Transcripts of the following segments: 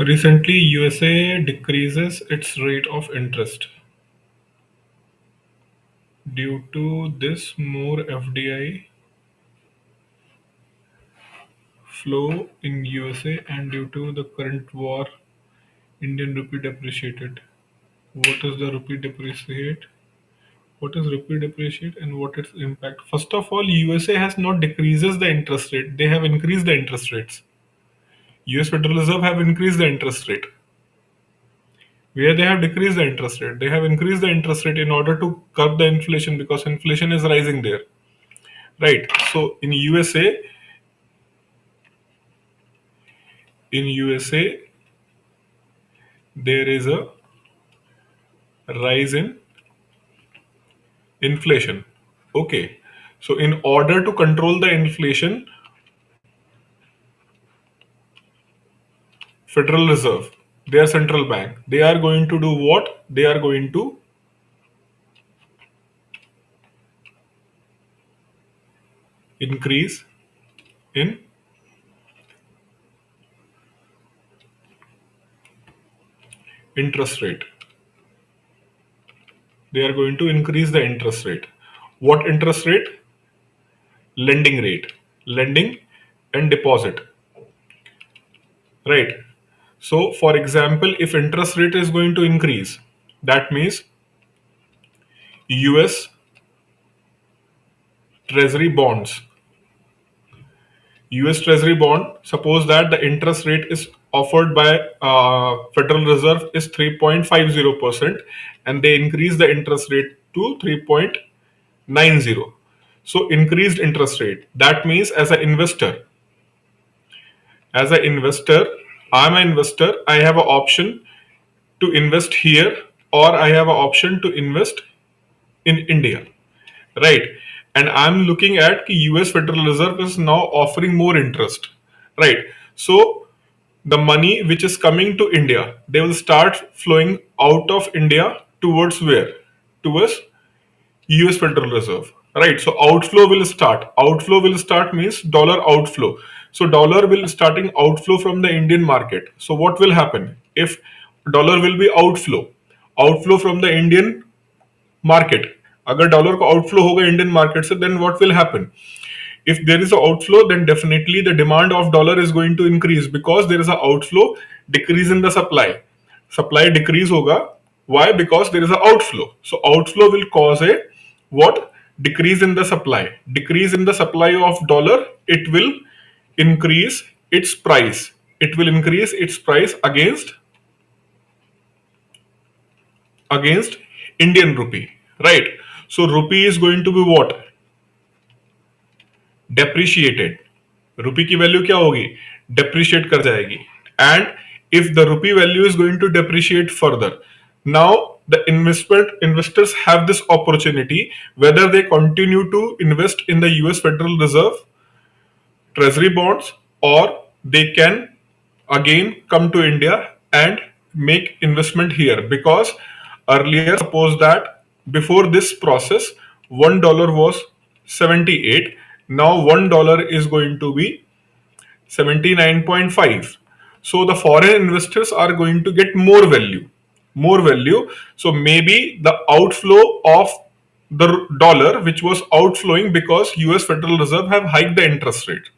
Recently, USA decreases its rate of interest. Due to this, more FDI flow in USA, and due to the current war, Indian rupee depreciated. What is the rupee depreciate? What is rupee depreciate and what its impact? First of all, USA has not decreases the interest rate; they have increased the interest rates. US Federal Reserve have increased the interest rate. Where they have decreased the interest rate, they have increased the interest rate in order to curb the inflation because inflation is rising there, right? So in USA there is a rise in inflation. Okay, so in order to control the inflation, Federal Reserve, their central bank, they are going to do what? They are going to increase in interest rate. They are going to increase the interest rate. What interest rate? Lending rate. Lending and deposit. Right. So, for example, if interest rate is going to increase, that means US Treasury bonds. US Treasury bond, suppose that the interest rate is offered by Federal Reserve is 3.50% and they increase the interest rate to 3.90. So increased interest rate. That means as an investor, I'm an investor, I have an option to invest here or I have an option to invest in India, right? And I'm looking at US Federal Reserve is now offering more interest, right? So the money which is coming to India, they will start flowing out of India towards where? Towards US Federal Reserve, right? So outflow will start. Outflow will start means dollar outflow. So dollar will starting outflow from the Indian market. So what will happen if dollar will be outflow from the Indian market अगर dollar को outflow होगा Indian market से then what will happen if there is a outflow then definitely the demand of dollar is going to increase because there is a outflow decrease in the supply decrease hoga why because there is a outflow so outflow will cause a what decrease in the supply of dollar it will increase its price against Indian rupee, right? So rupee is going to be what? Depreciated. Rupee की value क्या होगी? Depreciate कर जाएगी. And if the rupee value is going to depreciate further, now the investors have this opportunity whether they continue to invest in the US Federal Reserve treasury bonds or they can again come to India and make investment here because earlier suppose that before this process $1 was 78, now $1 is going to be 79.5. So the foreign investors are going to get more value. So maybe the outflow of the dollar which was outflowing because US Federal Reserve have hiked the interest rate.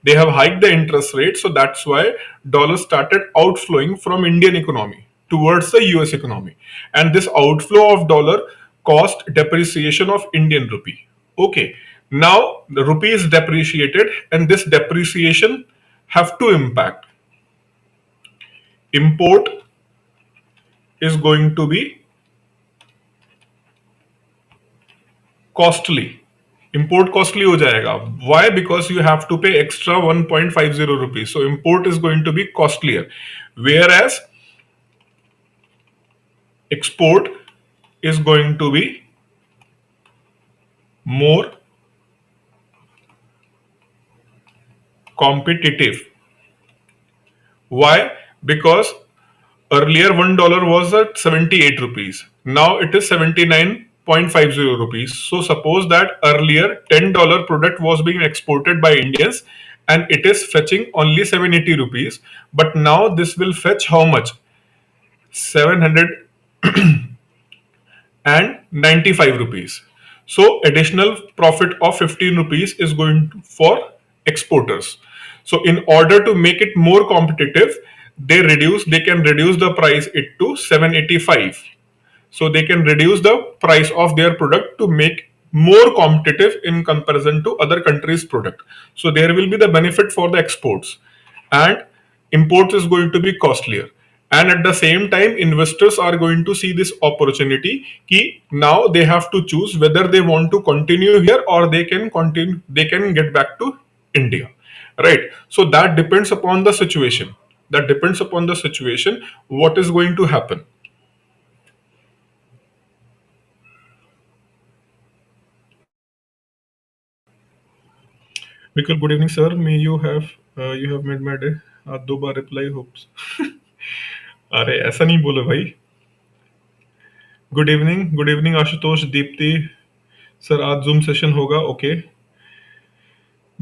They have hiked the interest rate, so that's why dollar started outflowing from Indian economy towards the US economy. And this outflow of dollar caused depreciation of Indian rupee. Okay, now the rupee is depreciated and this depreciation have to impact. Import is going to be costly. Import costly हो जाएगा. Why? Because you have to pay extra 1.50 rupees. So import is going to be costlier. Whereas export is going to be more competitive. Why? Because earlier $1 was at 78 rupees. Now it is 79.50 rupees. So suppose that earlier $10 product was being exported by Indians and it is fetching only 780 rupees, but now this will fetch how much? 795 rupees. So additional profit of 15 rupees is going for exporters. So in order to make it more competitive, they can reduce the price it to 785. So they can reduce the price of their product to make more competitive in comparison to other countries' product. So there will be the benefit for the exports, and imports is going to be costlier. And at the same time, investors are going to see this opportunity ki now they have to choose whether they want to continue here or they can get back to India, right? So that depends upon the situation. What is going to happen. Mikkel, good evening, sir. May you have made my day. आज दो बार reply hopes. अरे ऐसा नहीं बोलो भाई. Good evening Ashutosh, Deepti sir. आज zoom session होगा. Okay.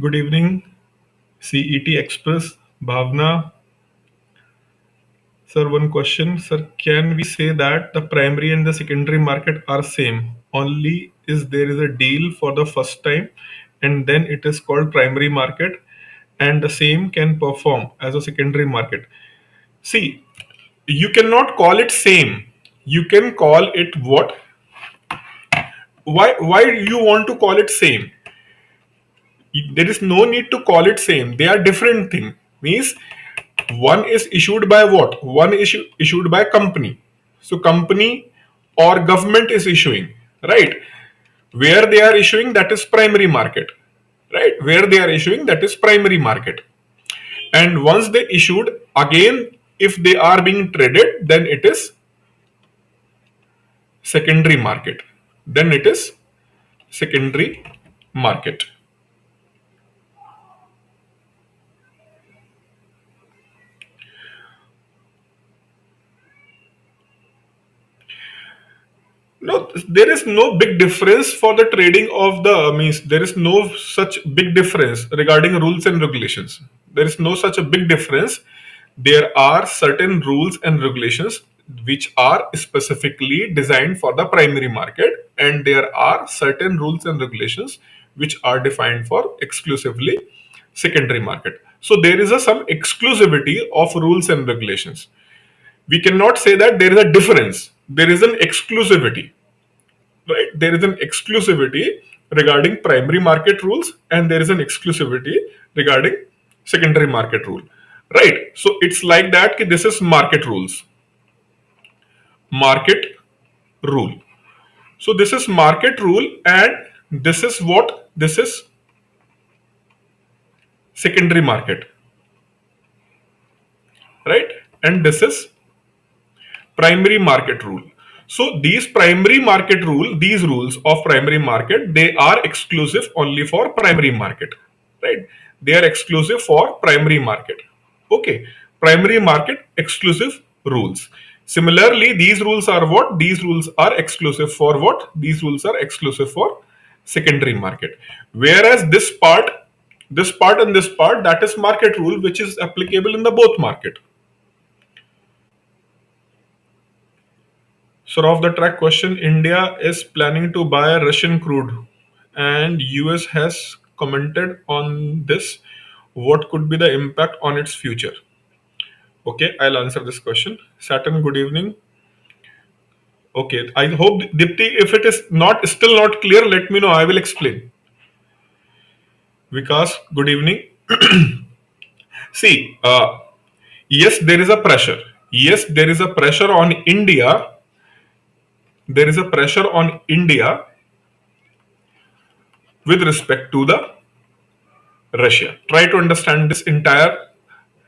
Good evening CET express, Bhavana sir. One question sir, can we say that the primary and the secondary market are same, only is there is a deal for the first time and then it is called primary market, and the same can perform as a secondary market? See, you cannot call it same. You can call it what? Why you want to call it same? There is no need to call it same. They are different thing. Means one is issued by what? One is issued by company. So company or government is issuing, right? Where they are issuing, that is primary market, right? Where they are issuing, that is primary market. And once they issued, again, if they are being traded, then it is secondary market. Then it is secondary market. No, there is no big difference for the trading of the means. There is no such big difference regarding rules and regulations. There is no such a big difference. There are certain rules and regulations which are specifically designed for the primary market, and there are certain rules and regulations which are defined for exclusively secondary market. So there is some exclusivity of rules and regulations. We cannot say that there is a difference. There is an exclusivity, right? There is an exclusivity regarding primary market rules, and there is an exclusivity regarding secondary market rule, right? So it's like that ki this is market rule. So this is market rule, and this is what? This is secondary market, right? And this is primary market rule. So these rules of primary market, they are exclusive only for primary market, right? They are exclusive for primary market. Okay, primary market exclusive rules. Similarly, these rules are what? These rules are exclusive for what? These rules are exclusive for secondary market. Whereas this part and this part, that is market rule, which is applicable in the both market. So off the track question, India is planning to buy Russian crude and US has commented on this. What could be the impact on its future? Okay, I'll answer this question. Saturn, good evening. Okay, I hope Dipti, if it is not still not clear, let me know. I will explain. Vikas, good evening. See, yes, there is a pressure. Yes, there is a pressure on India. There is a pressure on India with respect to the Russia. Try to understand this entire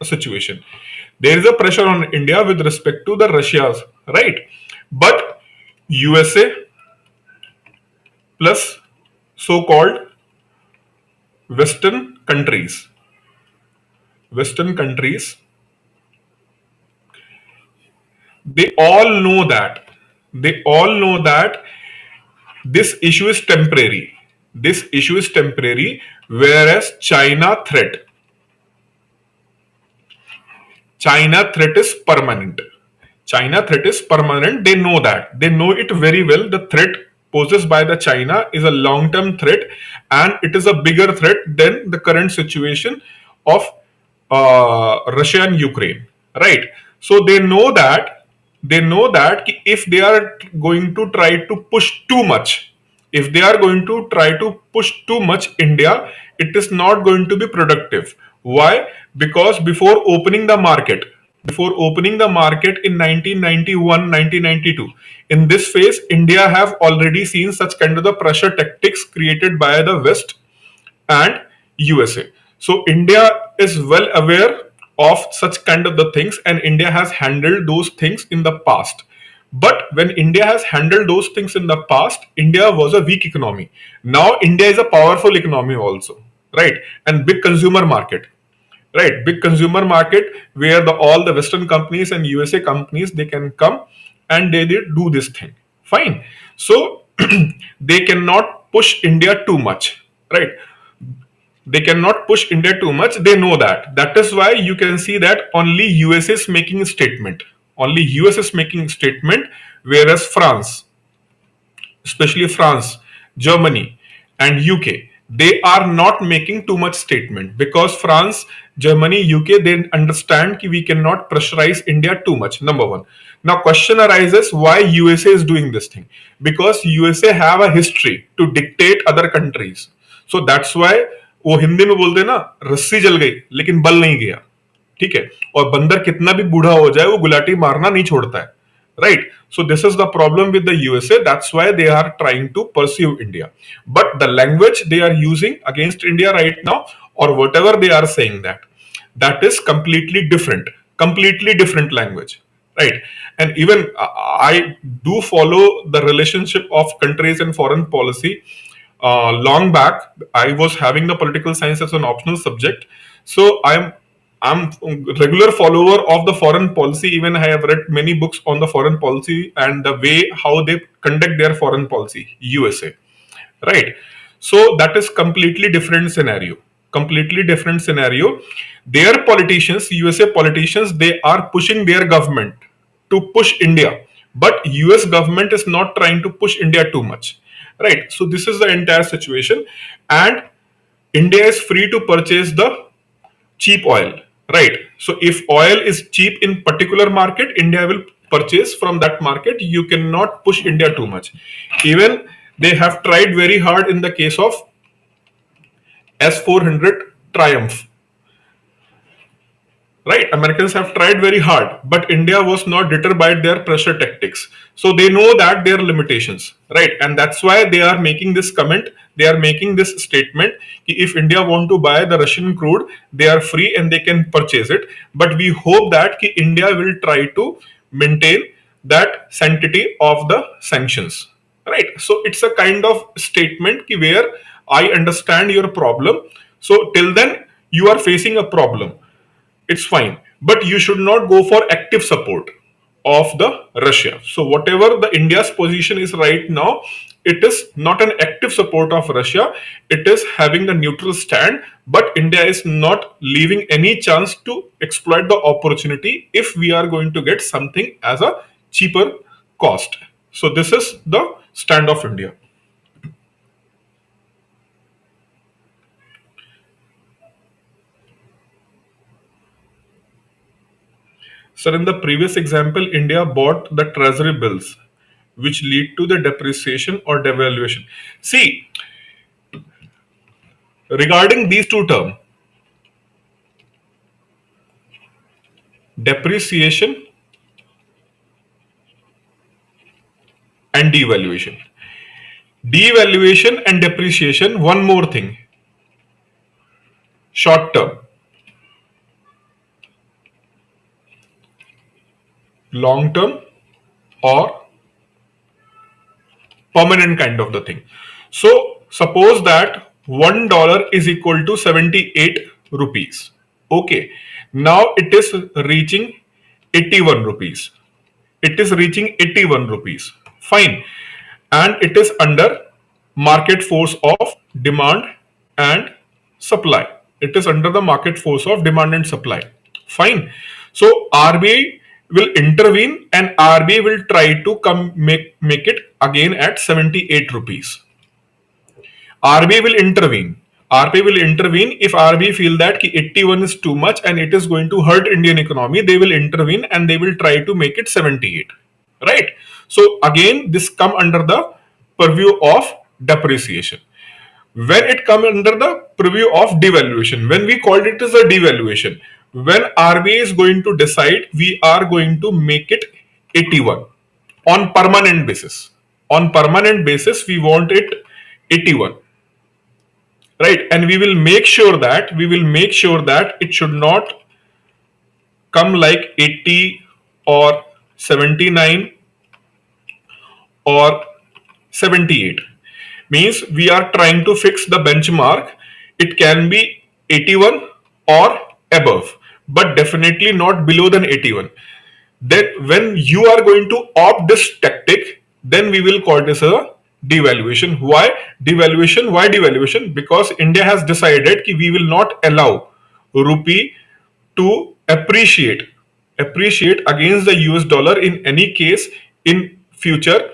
situation. There is a pressure on India with respect to the Russia's, right? But USA plus so-called Western countries, Western countries, they all know that. They all know that this issue is temporary. This issue is temporary, whereas China threat. China threat is permanent. China threat is permanent. They know that. They know it very well. The threat posed by the China is a long-term threat, and it is a bigger threat than the current situation of Russia and Ukraine. Right. So they know that if they are going to try to push too much, if they are going to try to push too much India, it is not going to be productive. Why? Because before opening the market in 1991, 1992, in this phase, India have already seen such kind of the pressure tactics created by the West and USA. So India is well aware of such kind of the things, and India has handled those things in the past. But when India has handled those things in the past, India was a weak economy. Now India is a powerful economy also, right? And big consumer market, right? Big consumer market where all the Western companies and USA companies, they can come and they do this thing. Fine. So they cannot push India too much, right? They cannot push India too much. They know that. That is why you can see that only US is making a statement. Only US is making a statement, whereas France, especially France, Germany, and UK, they are not making too much statement, because France, Germany, UK, they understand that we cannot pressurize India too much. Number one. Now, question arises, why USA is doing this thing? Because USA have a history to dictate other countries. So that's why वो हिंदी में बोलते हैं ना, रस्सी जल गई लेकिन बल नहीं गया. ठीक है. और बंदर कितना भी बूढ़ा हो जाए वो गुलाटी मारना नहीं छोड़ता है. Right. So this is the problem with the USA. That's why they are trying to pursue India. But the language they are using against India right now, or whatever they are saying, that is completely different. Completely different language. Right. And even I do follow the relationship of countries and foreign policy. Long back, I was having the political science as an optional subject. So I'm a regular follower of the foreign policy. Even I have read many books on the foreign policy and the way how they conduct their foreign policy, USA. Right. So that is completely different scenario. Completely different scenario. Their politicians, USA politicians, they are pushing their government to push India. But US government is not trying to push India too much. Right. So this is the entire situation. And India is free to purchase the cheap oil, right? So if oil is cheap in particular market, India will purchase from that market. You cannot push India too much. Even they have tried very hard in the case of S400 Triumph, right? Americans have tried very hard, but India was not deterred by their pressure tactics. So they know that their limitations, right? And that's why they are making this comment. They are making this statement: if India want to buy the Russian crude, they are free and they can purchase it. But we hope that India will try to maintain that sanctity of the sanctions, right? So it's a kind of statement where I understand your problem. So till then you are facing a problem, it's fine, but you should not go for active support of the Russia. So whatever the India's position is right now, it is not an active support of Russia. It is having the neutral stand, but India is not leaving any chance to exploit the opportunity if we are going to get something as a cheaper cost. So this is the stand of India. Sir, in the previous example, India bought the Treasury Bills, which lead to the depreciation or devaluation. See, regarding these two terms, depreciation and devaluation. Devaluation and depreciation, one more thing, short term, long term, or permanent kind of the thing. So suppose that $1 is equal to 78 rupees. Okay, now it is reaching 81 rupees. It is reaching 81 rupees. Fine. And it is under market force of demand and supply. It is under the market force of demand and supply. Fine. So RBI will intervene and RBI will try to come make it again at 78 rupees. RBI will intervene. RBI will intervene if RBI feel that 81 is too much and it is going to hurt Indian economy. They will intervene and they will try to make it 78. Right. So again, this come under the purview of depreciation. When it come under the purview of devaluation, when we called it as a devaluation, when RBI is going to decide we are going to make it 81 on permanent basis. On permanent basis, we want it 81, right? And we will make sure that it should not come like 80 or 79 or 78. Means we are trying to fix the benchmark. It can be 81 or above, but definitely not below than 81. Then when you are going to opt this tactic, then we will call this a devaluation. Why devaluation? Why devaluation? Because India has decided that we will not allow rupee to appreciate against the US dollar in any case in future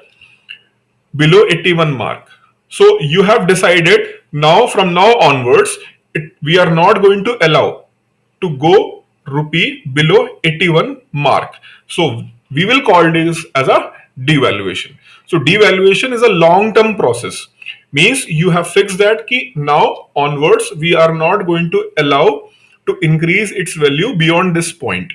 below 81 mark. So you have decided now from now onwards, we are not going to allow to go rupee below 81 mark. So we will call this as a devaluation. So devaluation is a long term process. Means you have fixed that key now onwards we are not going to allow to increase its value beyond this point,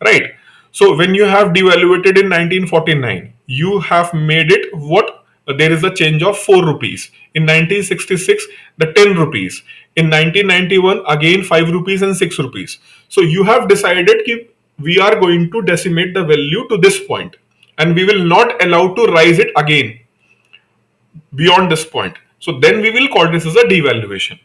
right? So when you have devaluated in 1949, you have made it what? There is a change of 4 rupees. In 1966, the 10 rupees. In 1991, again 5 rupees and 6 rupees. So you have decided that we are going to decimate the value to this point and we will not allow to rise it again beyond this point. So then we will call this as a devaluation,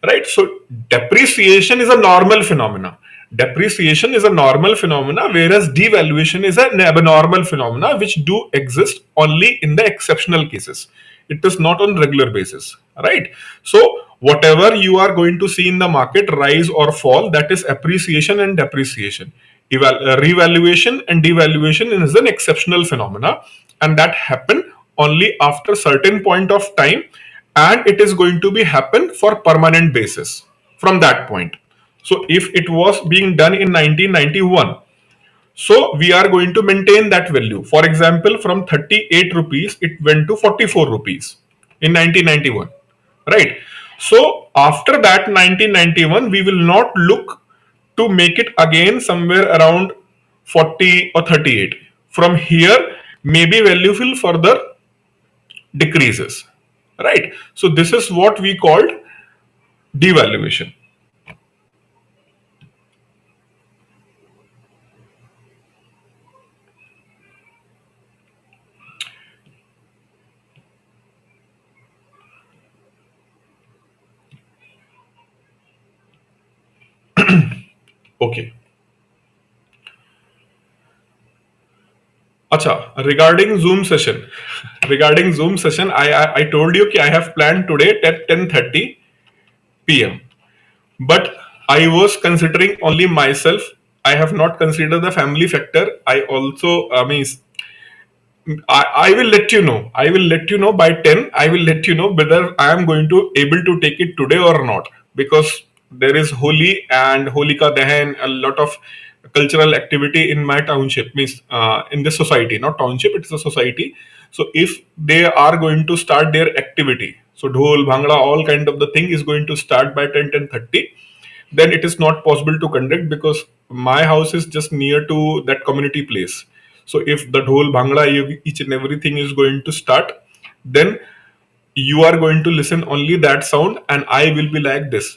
right? So depreciation is a normal phenomena. Depreciation is a normal phenomena, whereas devaluation is an abnormal phenomena which do exist only in the exceptional cases. It is not on regular basis, right? So whatever you are going to see in the market rise or fall, that is appreciation and depreciation. Revaluation and devaluation is an exceptional phenomena, and that happen only after certain point of time, and it is going to be happen for permanent basis from that point. So if it was being done in 1991, so we are going to maintain that value. For example, from 38 rupees it went to 44 rupees in 1991, right? So after that 1991 we will not look to make it again somewhere around 40 or 38. From here maybe value will further decreases, right? So this is what we called devaluation. Okay. Acha, regarding Zoom session, I told you कि I have planned today at 10:30 p.m. But I was considering only myself. I have not considered the family factor. I also, I mean, I will let you know. I will let you know by 10. I will let you know whether I am going to able to take it today or not, because there is Holi and Holika Dahan, a lot of cultural activity in my township, means in the society, not township, it's a society. So if they are going to start their activity, so Dhol, Bhangra, all kind of the thing is going to start by 10:30, then it is not possible to conduct because my house is just near to that community place. So if the whole Bhangra, each and everything is going to start, then you are going to listen only that sound and I will be like this.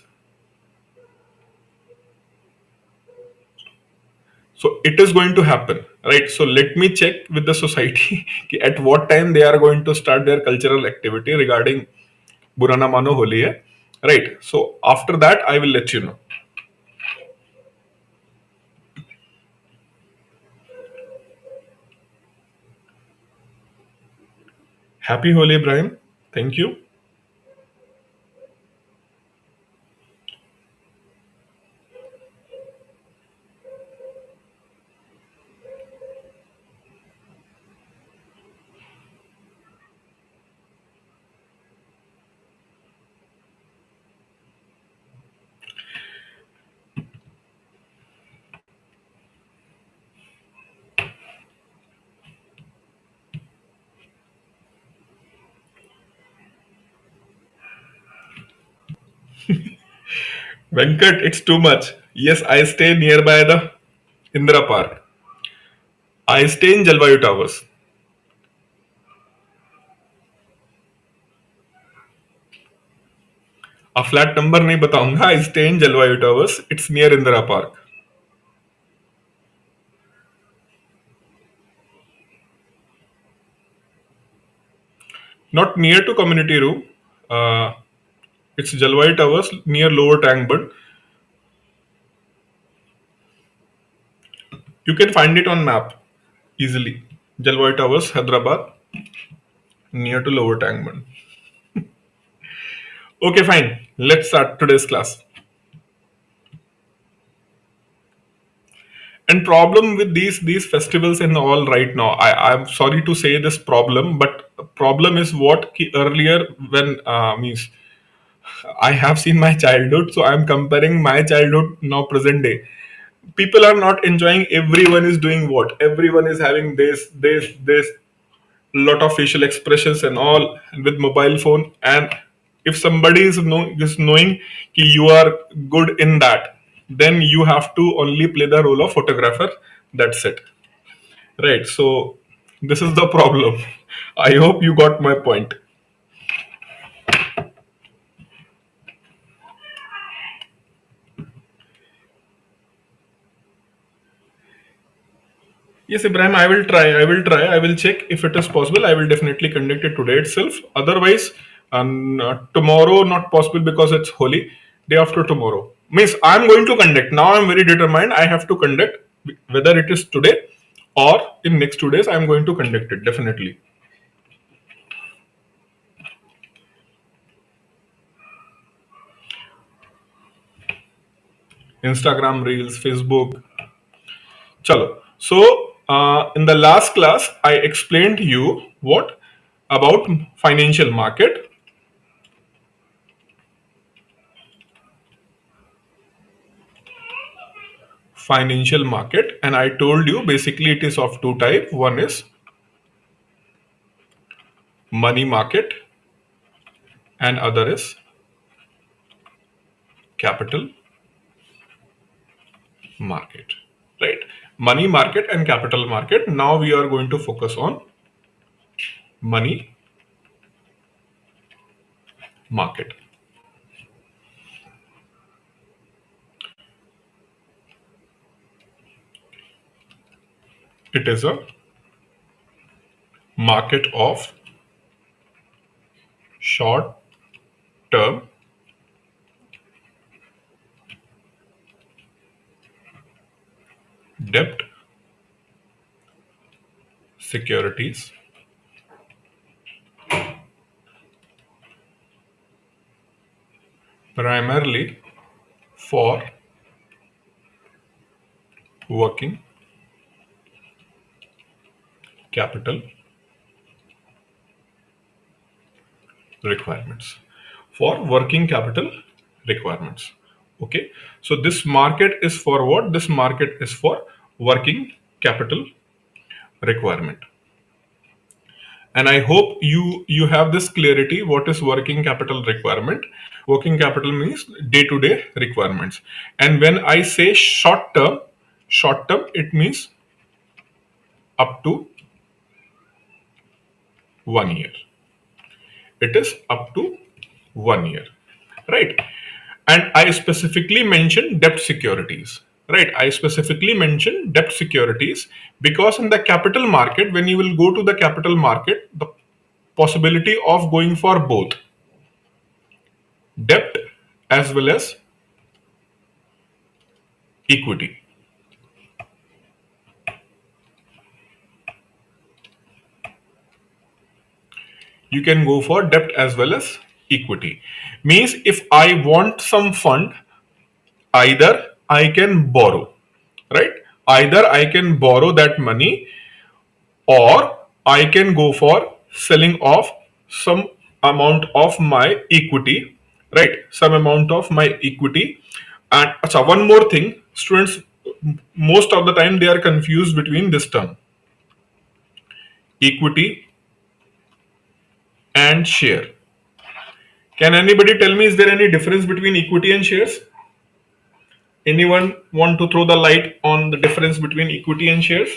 So it is going to happen, right? So let me check with the society at what time they are going to start their cultural activity regarding Burana Mano Holi hai, right? So after that, I will let you know. Happy Holi, Ibrahim. Thank you. Venkat, it's too much. Yes, I stay nearby the Indira Park. I stay in Jalvayu Towers. A flat number नहीं बताऊंगा. I stay in Jalvayu Towers. It's near Indira Park. Not near to community room. Uh, it's Jalvayu Towers near Lower Tangbund. You can find it on map easily. Jalvayu Towers, Hyderabad, near to Lower Tangbund. Okay, fine. Let's start today's class. And problem with these festivals and all right now, I'm sorry to say this problem, but problem is what earlier when means I have seen my childhood, so I'm comparing my childhood now present day. People are not enjoying. Everyone is doing what? Everyone is having this lot of facial expressions and all with mobile phone. And if somebody is knowing कि you are good in that, then you have to only play the role of photographer. That's it, right? So this is the problem. I hope you got my point. Yes, Ibrahim, I will try. I will try. I will check if it is possible. I will definitely conduct it today itself. Otherwise, tomorrow not possible because it's holy. Day after tomorrow means I'm going to conduct. Now I'm very determined. I have to conduct whether it is today or in next 2 days. I'm going to conduct it definitely. Instagram Reels, Facebook. Chalo. So in the last class, I explained to you what about financial market. Financial market, and I told you basically it is of two type. One is money market and other is capital market, right? Money market and capital market. Now we are going to focus on money market. It is a market of short term debt securities primarily for working capital requirements. For working capital requirements. Okay, so this market is for what? This market is for working capital requirement. And I hope you have this clarity. What is working capital requirement? Working capital means day to day requirements. And when I say short term, it means up to 1 year. It is up to 1 year, right? And I specifically mentioned debt securities, right? I specifically mentioned debt securities because in the capital market, when you will go to the capital market, the possibility of going for both debt as well as equity. You can go for debt as well as equity. Means if I want some fund, either I can borrow, right? Either I can borrow that money or I can go for selling off some amount of my equity, right? Some amount of my equity. And so one more thing, students, most of the time they are confused between this term, equity and share. Can anybody tell me, is there any difference between equity and shares? Anyone want to throw the light on the difference between equity and shares?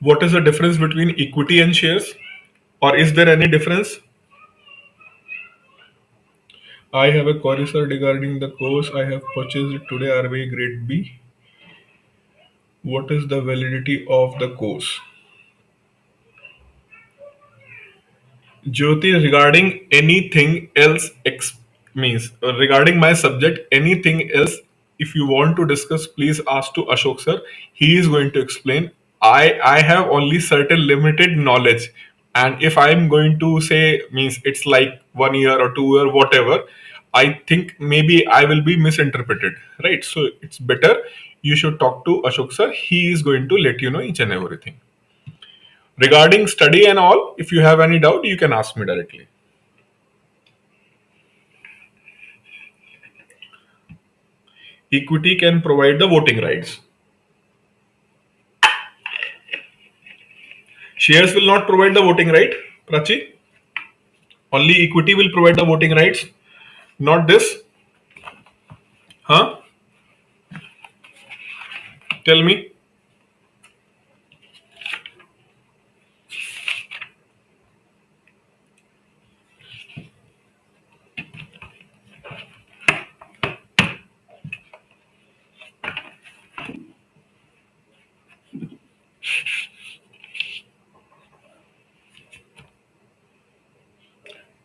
What is the difference between equity and shares? Or is there any difference? I have a query, sir, regarding the course. I have purchased it today, RBI Grade B. What is the validity of the course? Jyoti, regarding anything else means regarding my subject, anything else, if you want to discuss, please ask to Ashok sir. He is going to explain. I have only certain limited knowledge, and if I am going to say means it's like 1 year or 2 year whatever, I think maybe I will be misinterpreted, right? So it's better you should talk to Ashok sir. He is going to let you know each and everything. Regarding study and all, if you have any doubt, you can ask me directly. Equity can provide the voting rights. Shares will not provide the voting right, Prachi. Only equity will provide the voting rights, not this. Huh? Tell me.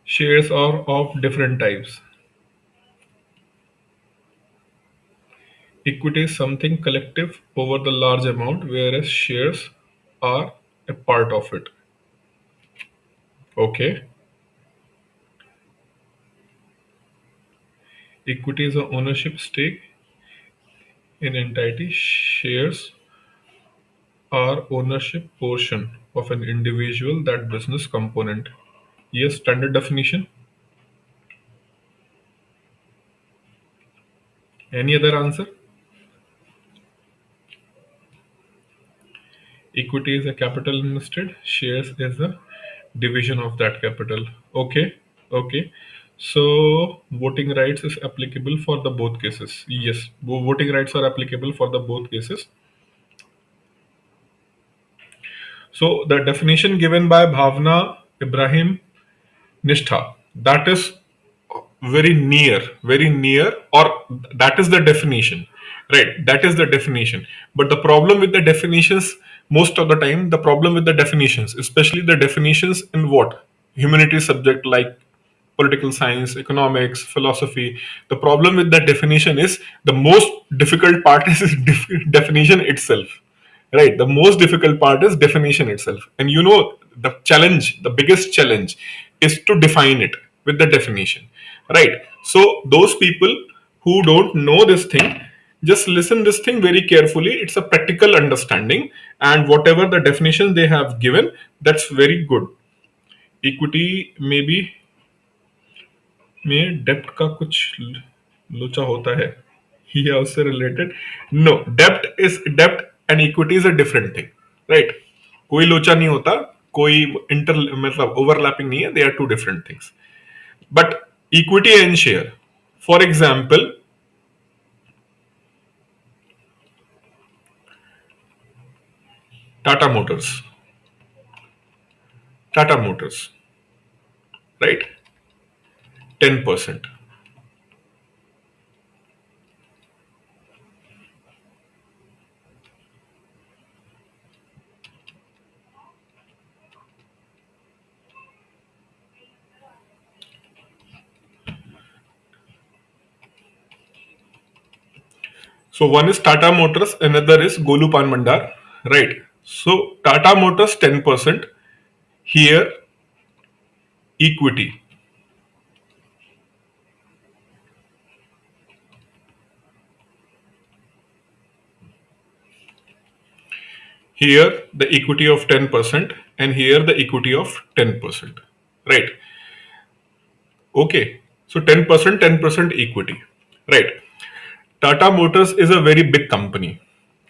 Shares are of different types. Equity is something collective over the large amount, whereas shares are a part of it. Okay. Equity is a ownership stake in entity. Shares are ownership portion of an individual, that business component. Yes, standard definition. Any other answer? Equity is a capital invested, shares is a division of that capital. Okay, okay. So voting rights is applicable for the both cases. Yes, voting rights are applicable for the both cases. So the definition given by Bhavna Ibrahim Nishtha, that is very near, or that is the definition, right? That is the definition. But the problem with the definitions, most of the time, the problem with the definitions, especially the definitions in what? Humanities subject like political science, economics, philosophy. The problem with that definition is the most difficult part is definition itself, right? The most difficult part is definition itself. And you know, the challenge, the biggest challenge is to define it with the definition, right? So those people who don't know this thing, just listen this thing very carefully. It's a practical understanding, and whatever the definition they have given, that's very good. Equity maybe में डेप्ट का कुछ लोचा होता है, या उससे related? No, dept is dept and equity is a different thing, right? कोई लोचा नहीं होता, कोई इंटर मतलब ओवरलैपिंग नहीं है. They are two different things. But equity and share, for example, Tata Motors, Tata Motors, right? 10%. So one is Tata Motors, another is Golu Pan Mandar, right? So Tata Motors 10%, here equity, here the equity of 10%, and here the equity of 10%, right? Okay. So 10%, 10% equity, right? Tata Motors is a very big company,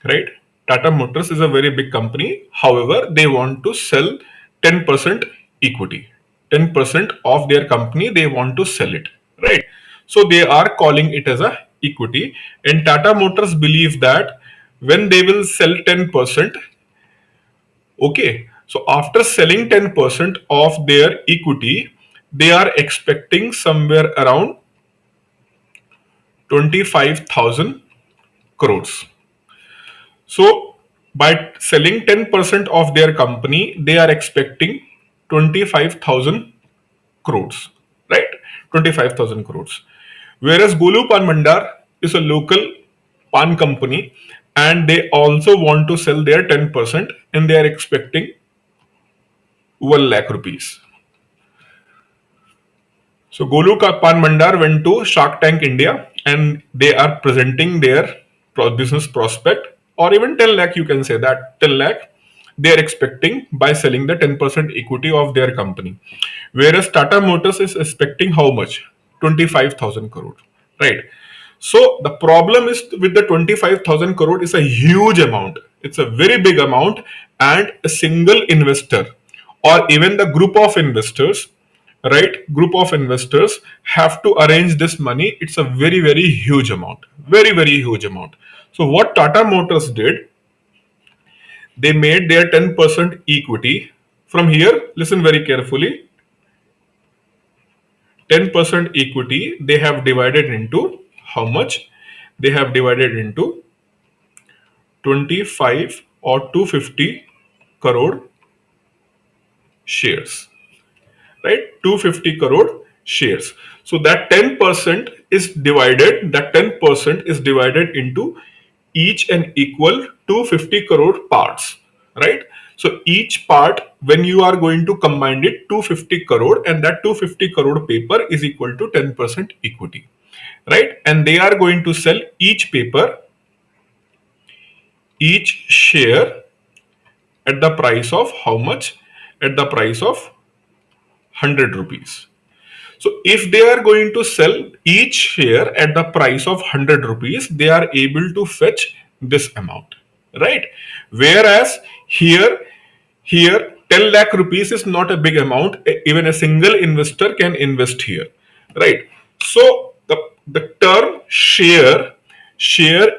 right? Tata Motors is a very big company. However, they want to sell 10% equity. 10% of their company, they want to sell it, right? So they are calling it as a equity. And Tata Motors believe that when they will sell 10%, okay, so after selling 10% of their equity, they are expecting somewhere around 25,000 crores. So by selling 10% of their company, they are expecting 25,000 crores, right? 25,000 crores. Whereas Golu Pan Mandar is a local pan company and they also want to sell their 10% and they are expecting 1 lakh rupees. So Golu Pan Mandar went to Shark Tank India and they are presenting their business prospect, or even 10 lakh, you can say that 10 lakh they are expecting by selling the 10% equity of their company. Whereas Tata Motors is expecting how much? 25,000 crore, right? So the problem is with the 25,000 crore is a huge amount. It's a very big amount, and a single investor or even the group of investors, right? Group of investors have to arrange this money. It's a very, very huge amount. Very, very huge amount. So what Tata Motors did, they made their 10% equity. From here, listen very carefully. 10% equity they have divided into how much? They have divided into 25 or 250 crore shares, right? 250 crore shares. So that 10% is divided into each and equal 250 crore parts, right? So each part, when you are going to combine it, 250 crore, and that 250 crore paper is equal to 10% equity, right? And they are going to sell each paper, each share at the price of how much? At the price of 100 rupees. So if they are going to sell each share at the price of 100 rupees, they are able to fetch this amount, right? Whereas here 10 lakh rupees is not a big amount. Even a single investor can invest here, right? So the term share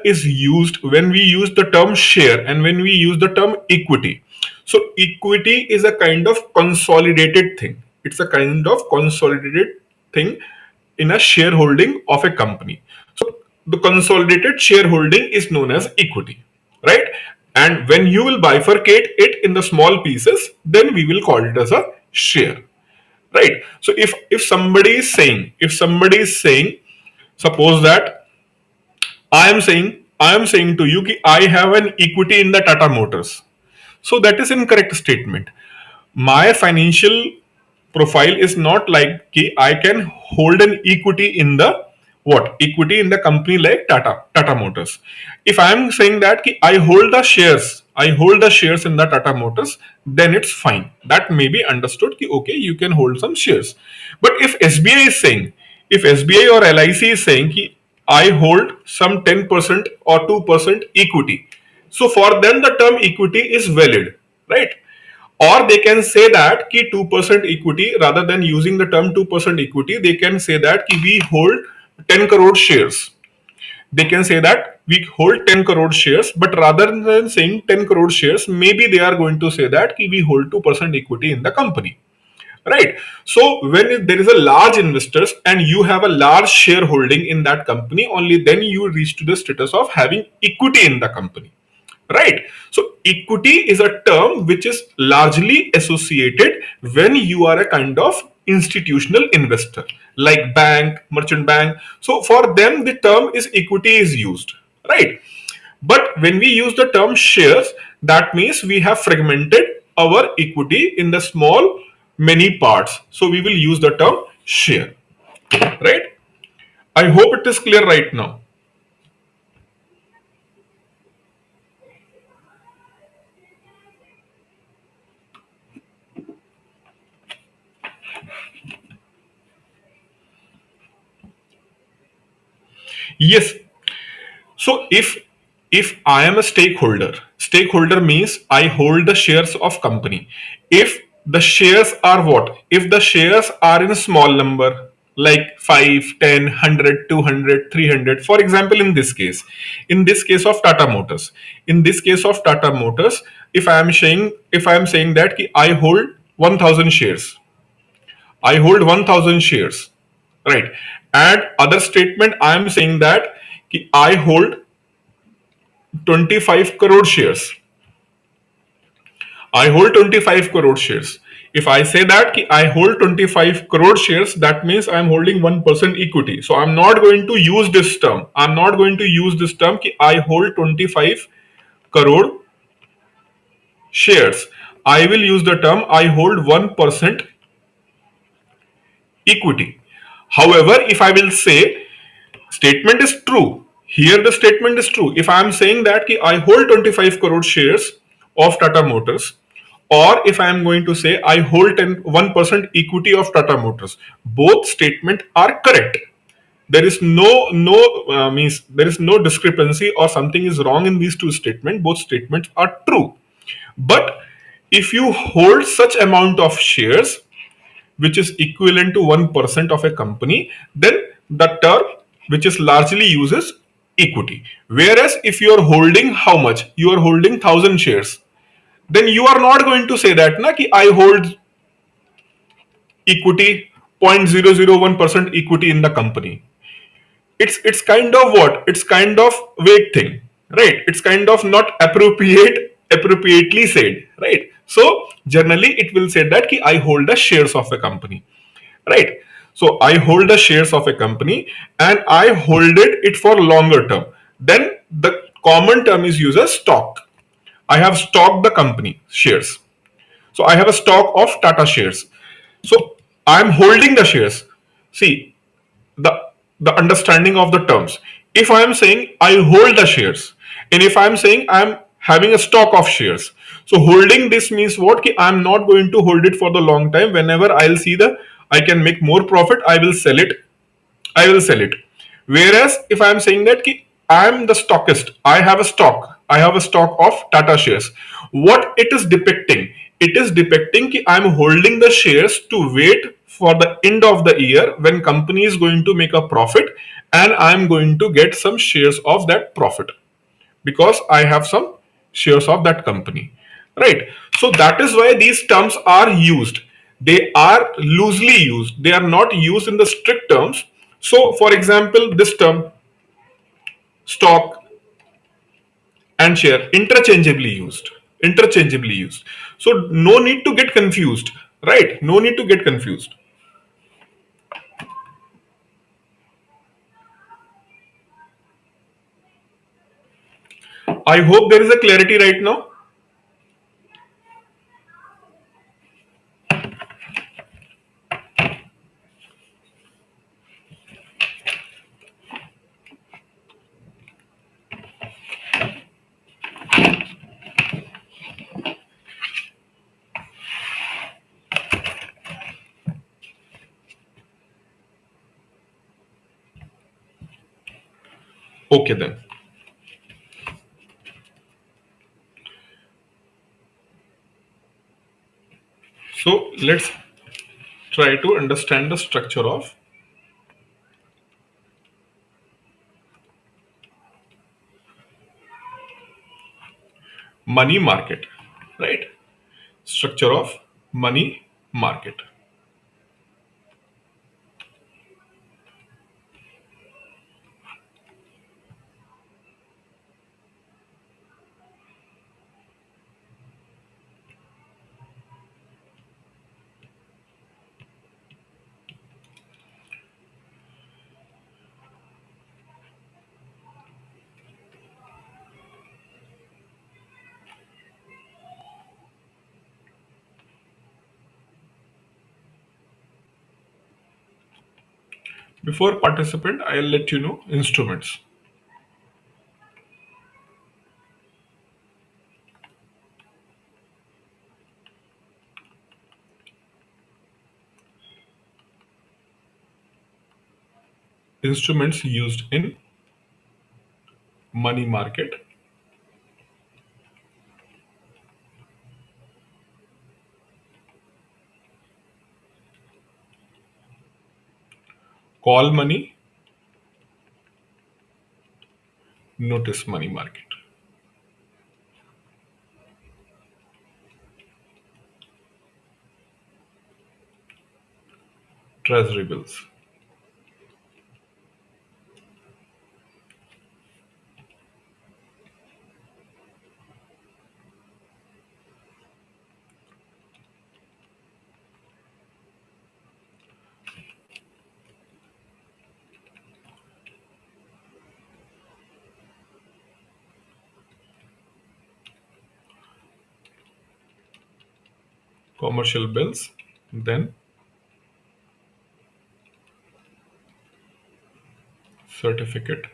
is used when we use the term share and when we use the term equity. So equity is a kind of consolidated thing. It's a kind of consolidated thing in a shareholding of a company. So the consolidated shareholding is known as equity, right? And when you will bifurcate it in the small pieces, then we will call it as a share, right? So if somebody is saying, suppose that I am saying to you कि I have an equity in the Tata Motors. So that is incorrect statement. My financial profile is not like कि I can hold an equity in the what? Equity in the company like Tata Motors. If I am saying that कि I hold the shares in the Tata Motors, then it's fine. That may be understood कि okay, you can hold some shares. But if SBI is saying, if SBI or LIC is saying कि I hold some 10% or 2% equity, so for them the term equity is valid, right? Or they can say that ki 2% equity, rather than using the term 2% equity, they can say that ki we hold 10 crore shares. They can say that we hold 10 crore shares, but rather than saying 10 crore shares, maybe they are going to say that ki we hold 2% equity in the company, right? So when there is a large investors and you have a large shareholding in that company, only then you reach to the status of having equity in the company, right? So equity is a term which is largely associated when you are a kind of institutional investor like bank, merchant bank. So for them the term is equity is used, right? But when we use the term shares, that means we have fragmented our equity in the small many parts, so we will use the term share, right? I hope it is clear right now. Yes. So if I am a stakeholder, stakeholder means I hold the shares of company. If the shares are what? If the shares are in a small number, like 5, 10, 100, 200, 300. For example, in this case of Tata Motors, in this case of Tata Motors, if I am saying that ki I hold 1000 shares, I hold 1000 shares, right? And other statement, I am saying that ki I hold 25 crore shares. I hold 25 crore shares. If I say that ki I hold 25 crore shares, that means I'm holding 1% equity. So I'm not going to use this term. I'm not going to use this term ki I hold 25 crore shares. I will use the term I hold 1% equity. However, if I will say statement is true, here the statement is true. If I am saying that ki I hold 25 crore shares of Tata Motors, or if I am going to say I hold 1% equity of Tata Motors, both statement are correct. There is there is no discrepancy or something is wrong in these two statements. Both statements are true. But if you hold such amount of shares which is equivalent to 1% of a company, then the term which is largely uses equity. Whereas if you are holding how much? You are holding 1000 shares. Then you are not going to say that na ki I hold equity 0.001% equity in the company. It's kind of what? It's kind of vague thing, right? It's kind of not appropriately said, right? So generally it will say that ki I hold the shares of a company, right? So I hold the shares of a company and I hold it for longer term. Then the common term is used as stock. I have stocked the company shares. So I have a stock of Tata shares. So I'm holding the shares. See, the the understanding of the terms. If I am saying I hold the shares, and if I am saying I am having a stock of shares, so holding this means what? Ki I am not going to hold it for the long time. Whenever I'll see the I can make more profit, I will sell it. I will sell it. Whereas if I am saying that ki I am the stockist, I have a stock. I have a stock of Tata shares. What it is depicting? It is depicting ki I am holding the shares to wait for the end of the year when company is going to make a profit and I am going to get some shares of that profit because I have some shares of that company. Right. So that is why these terms are used. They are loosely used. They are not used in the strict terms. So, for example, this term stock and share interchangeably used. Interchangeably used. So, no need to get confused. Right. No need to get confused. I hope there is a clarity right now. Okay, then. So, let's try to understand the structure of money market. Right. Structure of money market. Before participant, I'll let you know instruments. Instruments used in money market, call money, notice money market. Treasury bills, commercial bills, then certificate,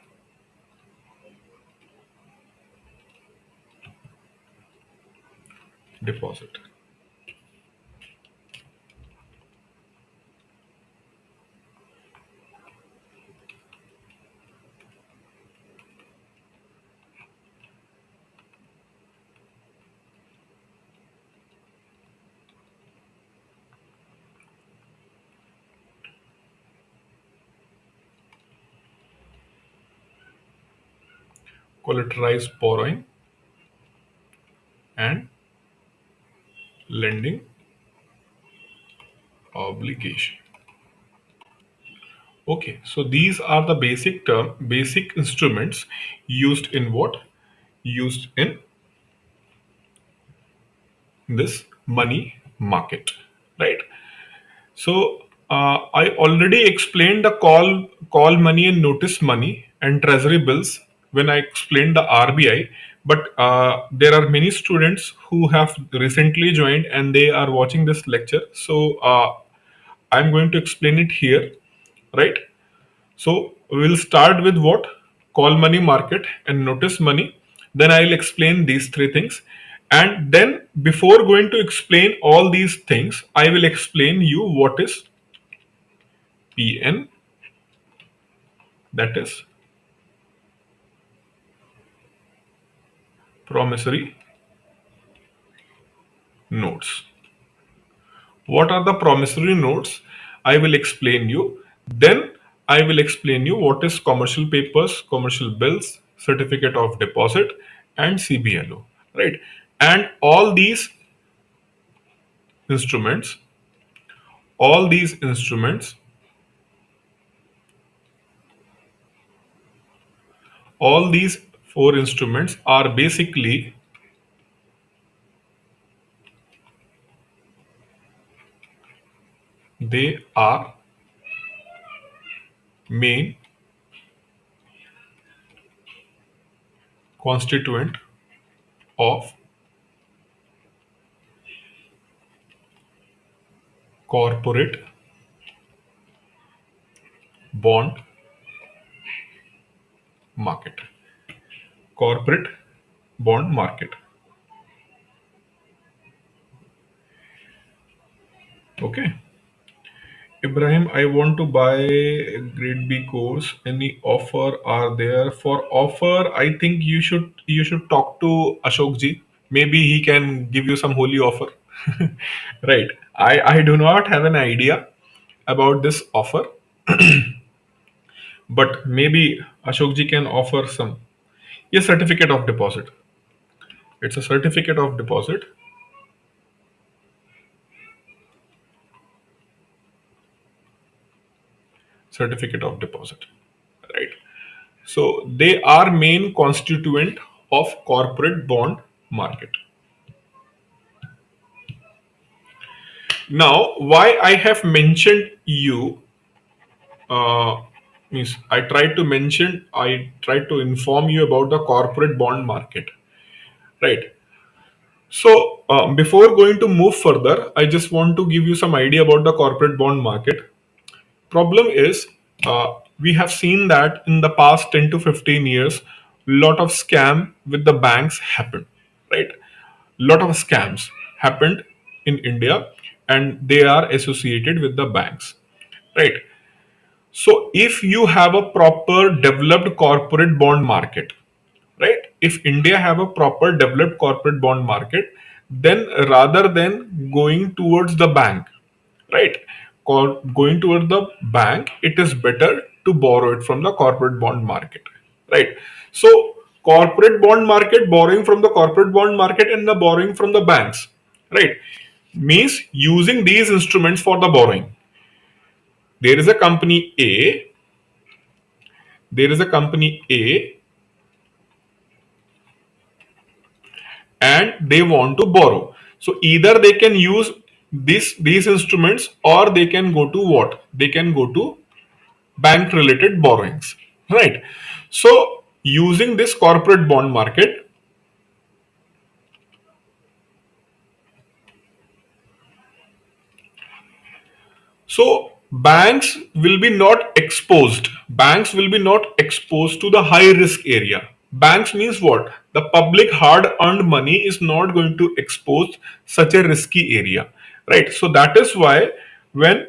deposit. Collateralized borrowing and lending obligation. Okay, so these are the basic instruments used in what? Used in this money market, right? So I already explained the call money and notice money and treasury bills when I explained the RBI. But there are many students who have recently joined and they are watching this lecture. So I'm going to explain it here, right? So we'll start with what? Call money market and notice money. Then I'll explain these three things. And then before going to explain all these things, I will explain you what is PN, that is promissory notes. What are the promissory notes? I will explain you. Then I will explain you what is commercial papers, commercial bills, certificate of deposit, and CBLO. Right? And instruments, all these instruments, all these four instruments are basically they are main constituent of corporate bond market. Corporate bond market. Okay. Ibrahim, I want to buy a grade B course. Any offer are there? For offer, I think you should talk to Ashok ji. Maybe he can give you some holy offer. Right. I do not have an idea about this offer, but maybe Ashok ji can offer some. Yes, certificate of deposit. It's a certificate of deposit. Certificate of deposit. Right. So they are main constituent of corporate bond market. Now, why I have mentioned you uh, means I tried to inform you about the corporate bond market, right? So before going to move further, I just want to give you some idea about the corporate bond market. Problem is, we have seen that in the past 10 to 15 years, lot of scam with the banks happened, right? Lot of scams happened in India and they are associated with the banks, right? So if you have a proper developed corporate bond market, if India have a proper developed corporate bond market, then rather than going towards the bank, right? Going toward the bank, it is better to borrow it from the corporate bond market, right? So corporate bond market, borrowing from the corporate bond market and the borrowing from the banks, right, means using these instruments for the borrowing. There is a company A, there is a company A, and they want to borrow. So either they can use these instruments, or they can go to what? They can go to bank related borrowings, right? So using this corporate bond market, so banks will be not exposed to the high risk area. Banks means what? The public hard earned money is not going to expose such a risky area, right? So that is why when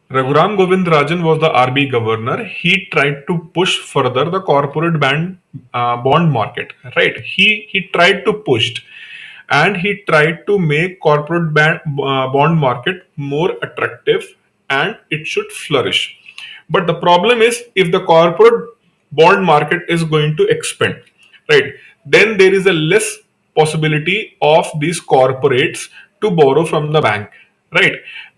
Raghuram Govindarajan was the RBI governor. He tried to push further the corporate bond market. Right? He tried to push, and he tried to make corporate bond market more attractive, and it should flourish. But the problem is, if the corporate bond market is going to expand, right, then there is a less possibility of these corporates to borrow from the bank, right?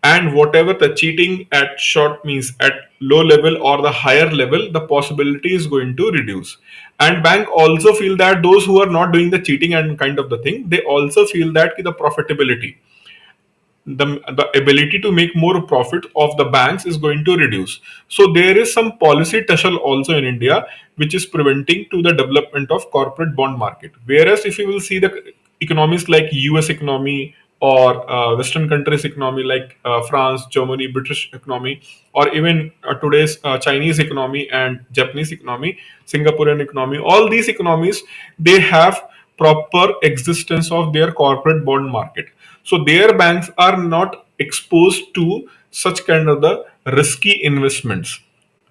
And whatever the cheating at short means at low level or the higher level, the possibility is going to reduce. And bank also feel that those who are not doing the cheating and kind of the thing, they also feel that the profitability, the ability to make more profit of the banks is going to reduce. So there is some policy tussle also in India which is preventing to the development of corporate bond market. Whereas if you will see the economies like US economy, or Western countries economy like France, Germany, British economy, or even today's Chinese economy and Japanese economy, Singaporean economy, all these economies, they have proper existence of their corporate bond market. So their banks are not exposed to such kind of the risky investments,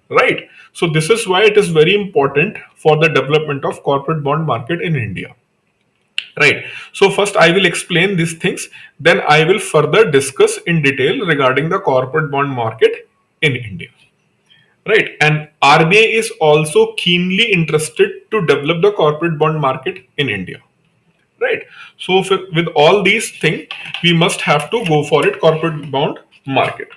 right? So this is why it is very important for the development of corporate bond market in India, right? So first I will explain these things, then I will further discuss in detail regarding the corporate bond market in India, right? And RBI is also keenly interested to develop the corporate bond market in India, right? So with all these things, we must have to go for it, corporate bond market.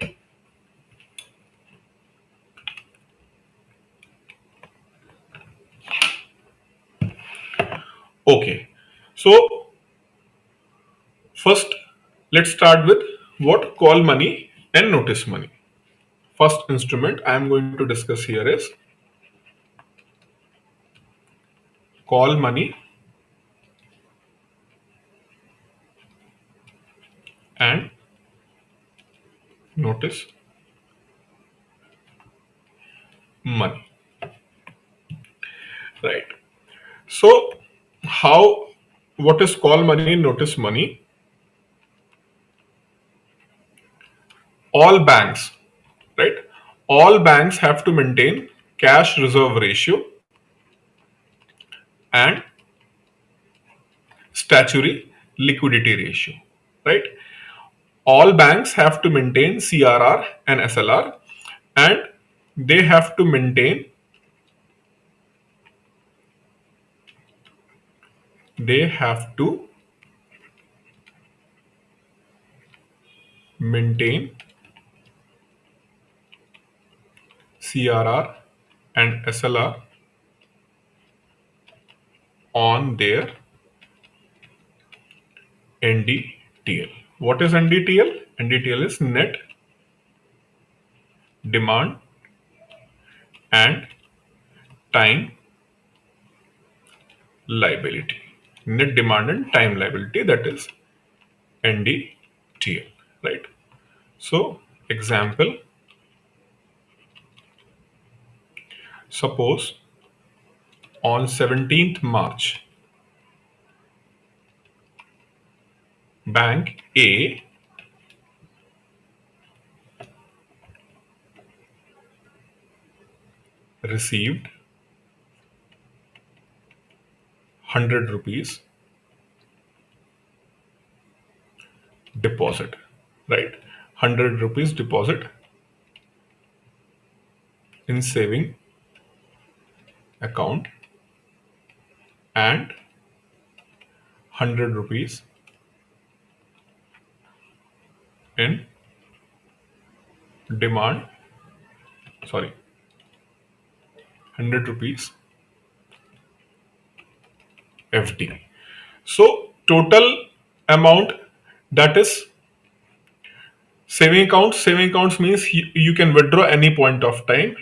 Okay, so first let's start with what call money and notice money. First instrument I am going to discuss here is call money and notice money, right? So how, what is call money and notice money? All banks, right, all banks have to maintain cash reserve ratio and statutory liquidity ratio, right? All banks have to maintain CRR and SLR, and they have to they have to maintain CRR and SLR on their NDTL. What is NDTL? NDTL is net demand and time liability. Net demand and time liability, that is NDTL, right? So, example, suppose on 17th March, Bank A received 100 rupees deposit, right? 100 rupees deposit in saving account and 100 rupees in demand, sorry, 100 rupees FD. So total amount, that is saving accounts means you can withdraw any point of time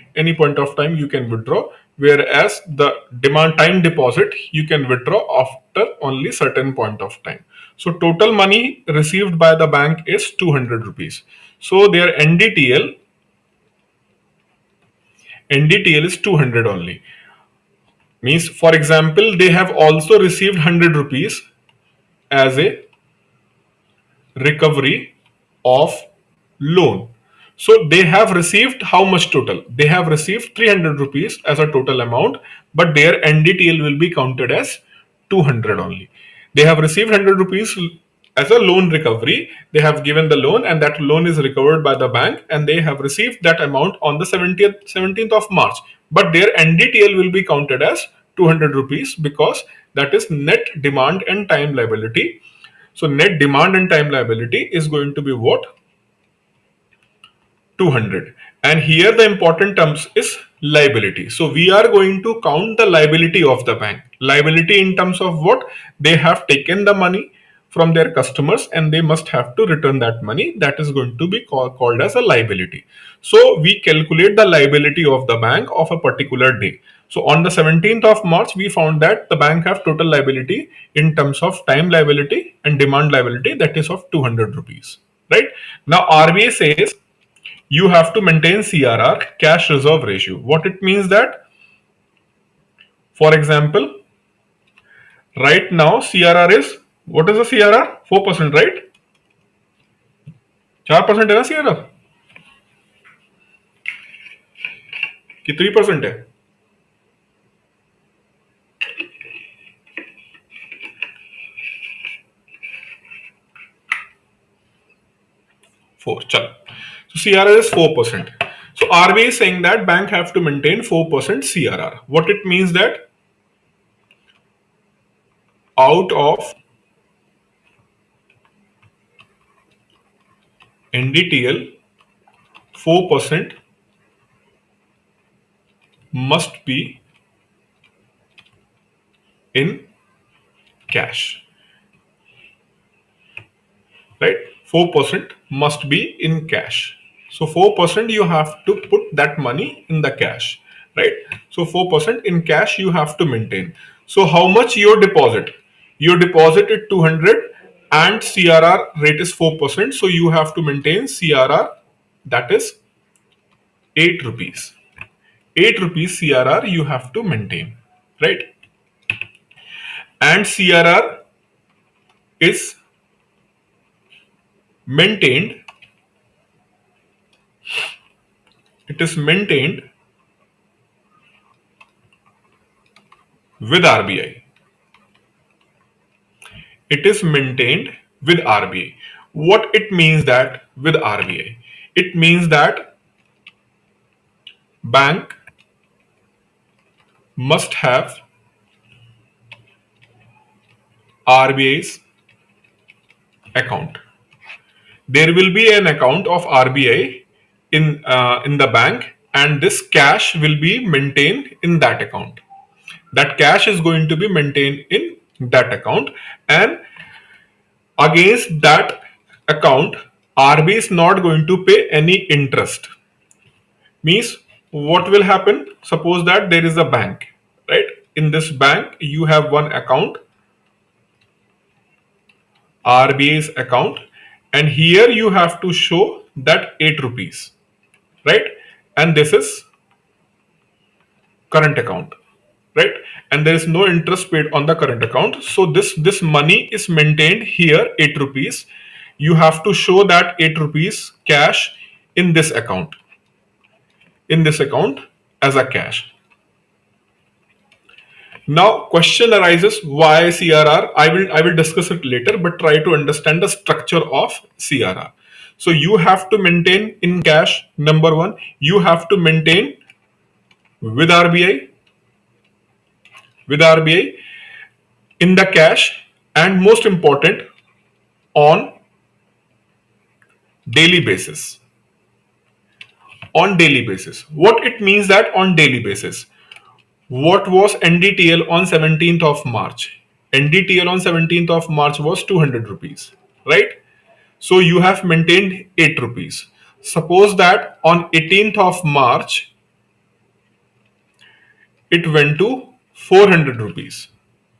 you can withdraw, whereas the demand time deposit you can withdraw after only certain point of time. So total money received by the bank is 200 rupees. So their NDTL is 200 only. Means, for example, they have also received 100 rupees as a recovery of loan. So they have received how much total? They have received 300 rupees as a total amount, but their NDTL will be counted as 200 only. They have received 100 rupees as a loan recovery. They have given the loan and that loan is recovered by the bank and they have received that amount on the 17th of March. But their NDTL will be counted as 200 rupees because that is net demand and time liability. So net demand and time liability is going to be what? 200. And here the important terms is liability. So we are going to count the liability of the bank. Liability in terms of what? They have taken the money from their customers and they must have to return that money. That is going to be called as a liability. So we calculate the liability of the bank of a particular day. So on the 17th of March, we found that the bank have total liability in terms of time liability and demand liability, that is of 200 rupees. Right? Now RBI says you have to maintain CRR, cash reserve ratio. What it means that, for example, right now CRR is, what is the CRR? 4%, right? 4% है ना CRR कि 3% है? 4. चलो. So CRR is 4%. So RBI is saying that bank have to maintain 4% CRR. What it means that out of NDTL, 4% must be in cash. Right? 4% must be in cash. So 4% you have to put that money in the cash, right? So 4% in cash you have to maintain. So how much your deposit? Your deposit is 200 and CRR rate is 4%. So you have to maintain CRR, that is 8 rupees. 8 rupees CRR you have to maintain, right? And CRR is maintained, it is maintained with RBI. It is maintained with RBI. What it means that with RBI? It means that bank must have RBI's account. There will be an account of RBI in the bank, and this cash will be maintained in that account. That cash is going to be maintained in that account, and against that account, RBI is not going to pay any interest. Means what will happen? Suppose that there is a bank, right? In this bank, you have one account, RBI's account, and here you have to show that 8 rupees, right? And this is current account, right? And there is no interest paid on the current account. So this money is maintained here, 8 rupees. You have to show that 8 rupees cash in this account as a cash. Now question arises, why CRR? I will discuss it later, but try to understand the structure of CRR. So you have to maintain in cash, number one, you have to maintain with RBI, with RBI in the cash, and most important, on daily basis. On daily basis. What it means that on daily basis? What was NDTL on 17th of March? NDTL on 17th of March was 200 rupees, right? So you have maintained 8 rupees. Suppose that on 18th of March, it went to 400 rupees.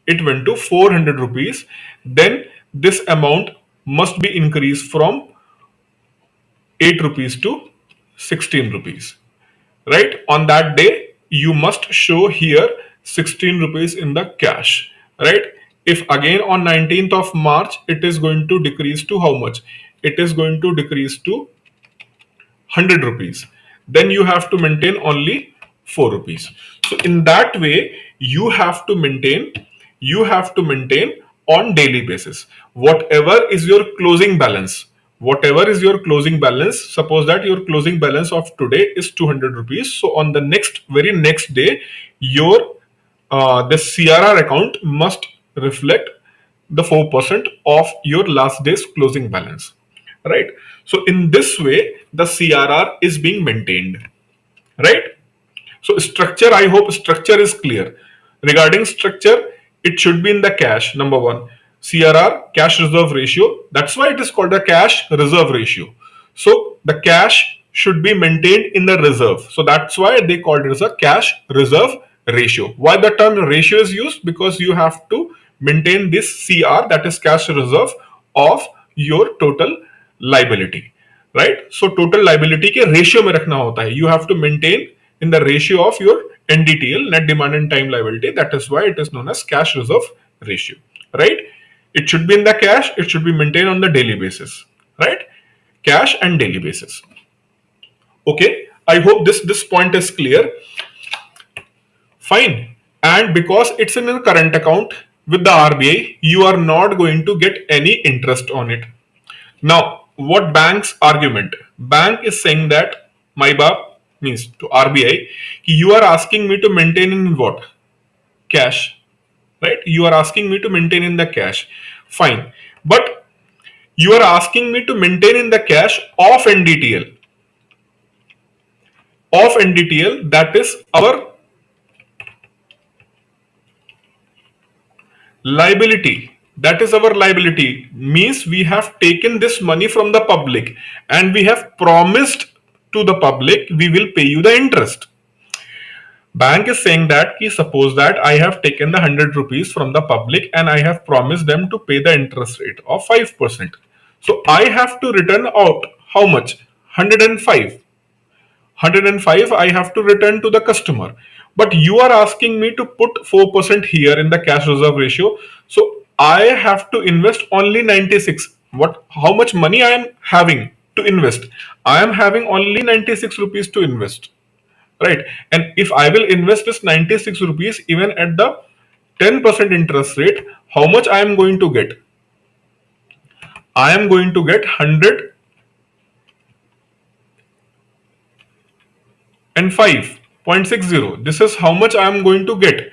It went to 400 rupees. Then this amount must be increased from 8 rupees to 16 rupees. Right? On that day, you must show here 16 rupees in the cash. Right? If again on 19th of March, it is going to decrease to how much? It is going to decrease to 100 rupees. Then you have to maintain only 4 rupees. So in that way, you have to maintain on daily basis. Whatever is your closing balance, whatever is your closing balance, suppose that your closing balance of today is 200 rupees. So on the very next day, your the CRR account must reflect the 4% of your last day's closing balance, right? So in this way, the CRR is being maintained, right? So structure, I hope structure is clear. Regarding structure, it should be in the cash, number one. CRR, cash reserve ratio. That's why it is called the cash reserve ratio. So the cash should be maintained in the reserve. So that's why they called it as a cash reserve ratio. Why the term ratio is used? Because you have to maintain this CR, that is cash reserve, of your total liability, right? So total liability के ratio में रखना होता है. You have to maintain in the ratio of your NDTL, net demand and time liability. That is why it is known as cash reserve ratio, right? It should be in the cash. It should be maintained on the daily basis, right? Cash and daily basis. Okay. I hope this point is clear. Fine. And because it's in a current account with the RBI, you are not going to get any interest on it. Now, what bank's argument? Bank is saying that my bap means to RBI, you are asking me to maintain in what? Cash, right? You are asking me to maintain in the cash. Fine. But you are asking me to maintain in the cash of NDTL. Of NDTL, that is our liability. That is our liability. Means we have taken this money from the public and we have promised to the public we will pay you the interest. Bank is saying that suppose that I have taken the 100 rupees from the public and I have promised them to pay the interest rate of 5%. So I have to return out how much? 105. 105 I have to return to the customer. But you are asking me to put 4% here in the cash reserve ratio. So I have to invest only 96. How much money I am having to invest? I am having only 96 rupees to invest. Right? And if I will invest this 96 rupees even at the 10% interest rate, how much I am going to get? I am going to get 105.60. This is how much I am going to get.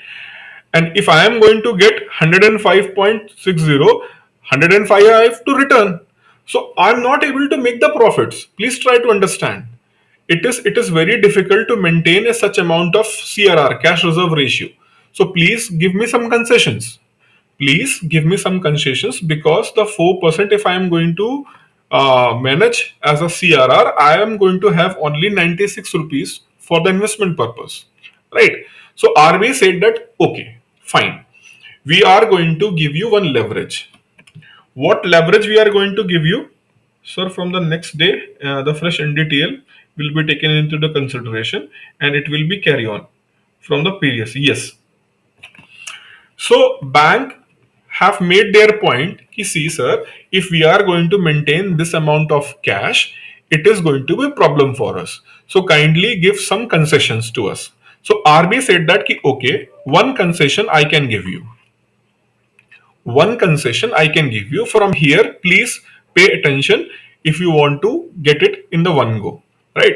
And if I am going to get 105.60, 105 I have to return. So I am not able to make the profits. Please try to understand. It is very difficult to maintain such amount of CRR, cash reserve ratio. So please give me some concessions. Please give me some concessions, because the 4%, if I am going to manage as a CRR, I am going to have only 96 rupees for the investment purpose, right? So RBI said that, okay, fine. We are going to give you one leverage. What leverage we are going to give you? Sir, from the next day, the fresh NDTL will be taken into the consideration and it will be carry on from the previous. Yes. So bank have made their point. See, sir, if we are going to maintain this amount of cash, it is going to be a problem for us. So kindly give some concessions to us. So RBI said that ki, okay, one concession I can give you. One concession I can give you. From here, please pay attention if you want to get it in the one go, right?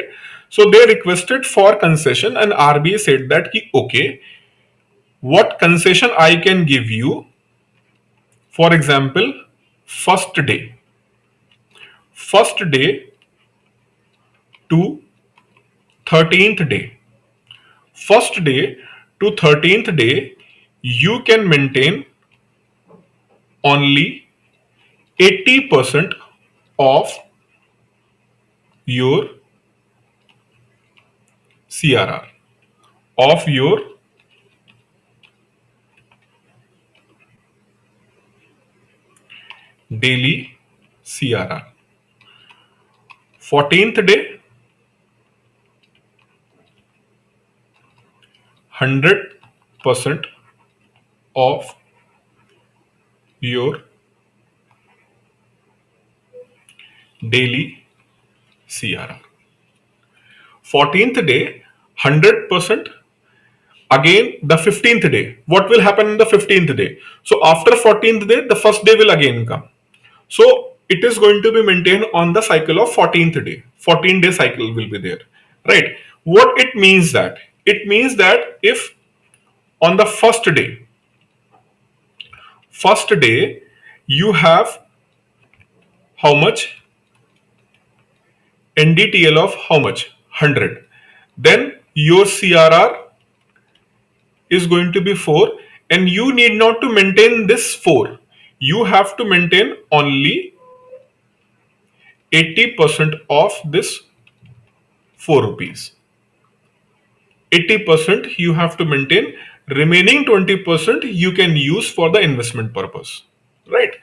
So they requested for concession and RBI said that ki, okay, what concession I can give you. For example, first day to 13th day. First day to 13th day, you can maintain only 80% of your CRR, of your daily CRR. 14th day, 100% of your daily CRR. 14th day, 100%. Again, the 15th day. What will happen in the 15th day? So after 14th day, the first day will again come. So it is going to be maintained on the cycle of 14th day. 14-day cycle will be there, right? What it means that? It means that if on the first day you have how much? NDTL of how much? 100. Then your CRR is going to be 4 and you need not to maintain this 4. You have to maintain only 80% of this 4 rupees. 80% you have to maintain, remaining 20% you can use for the investment purpose, right?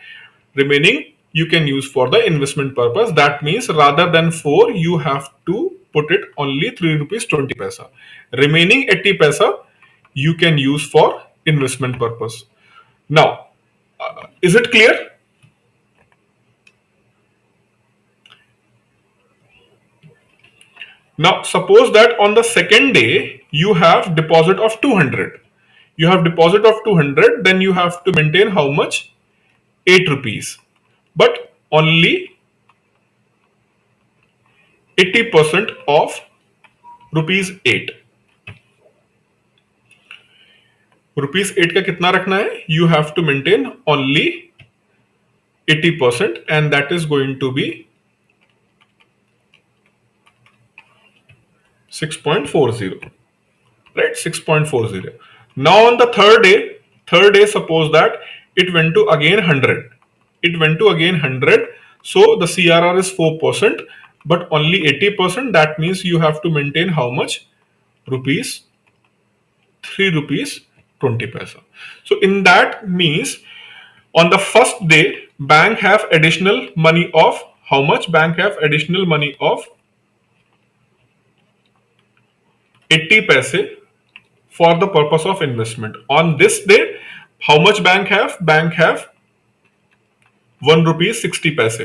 Remaining you can use for the investment purpose. That means rather than 4, you have to put it only 3 rupees 20 paisa. Remaining 80 paisa you can use for investment purpose. Now, is it clear? Now, suppose that on the second day you have deposit of 200. You have deposit of 200, then you have to maintain how much? 8 rupees. But only 80% of rupees 8. Rupees 8 का कितना रखना है? You have to maintain only 80% and that is going to be 6.40, right? 6.40. Now on the third day suppose that it went to again 100. It went to again 100. So the CRR is 4%, but only 80%. That means you have to maintain how much? Rupees 3 rupees 20 paisa. So in that means on the first day, bank have additional money of how much? Bank have additional money of 80 paise for the purpose of investment. On this day, how much bank have? Bank have 1 rupee 60 paise.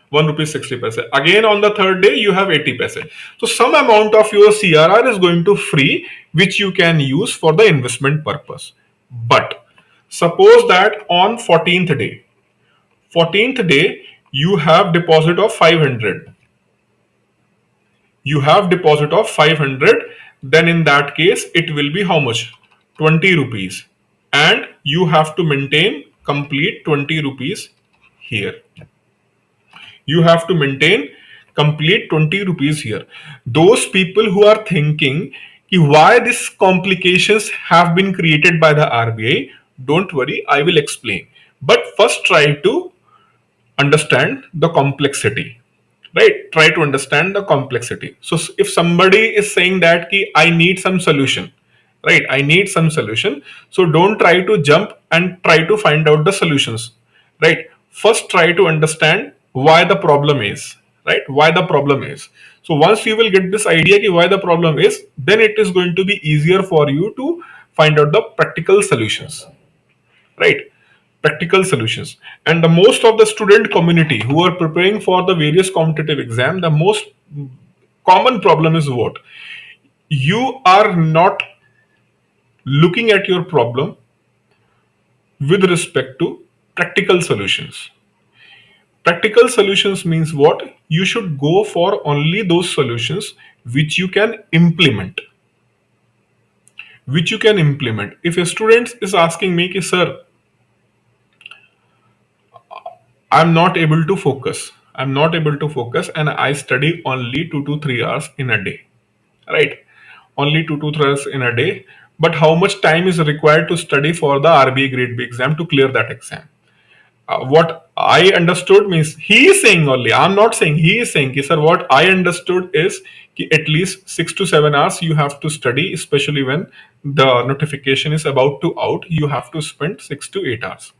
1 rupee 60 paise. Again on the third day, you have 80 paise. So some amount of your CRR is going to free, which you can use for the investment purpose. But suppose that on 14th day, you have deposit of 500. You have deposit of 500, then in that case, it will be how much? 20 rupees. And you have to maintain complete 20 rupees here. You have to maintain complete 20 rupees here. Those people who are thinking why these complications have been created by the RBI, don't worry, I will explain. But first try to understand the complexity, right? Try to understand the complexity. So if somebody is saying that I need some solution, right? I need some solution. So don't try to jump and try to find out the solutions, right? First try to understand why the problem is, right? Why the problem is. So once you will get this idea why the problem is, then it is going to be easier for you to find out the practical solutions, right? Practical solutions. And the most of the student community who are preparing for the various competitive exam, the most common problem is what? you are not looking at your problem with respect to practical solutions. Practical solutions means what? You should go for only those solutions which you can implement. Which you can implement. If a student is asking me, ki, sir, I'm not able to focus. I'm not able to focus and I study only 2 to 3 hours in a day. Right? Only 2 to 3 hours in a day. But how much time is required to study for the RBI Grade B exam to clear that exam? What I understood means he is saying only. I'm not saying, he is saying, sir, what I understood is at least 6 to 7 hours you have to study, especially when the notification is about to out. You have to spend 6 to 8 hours.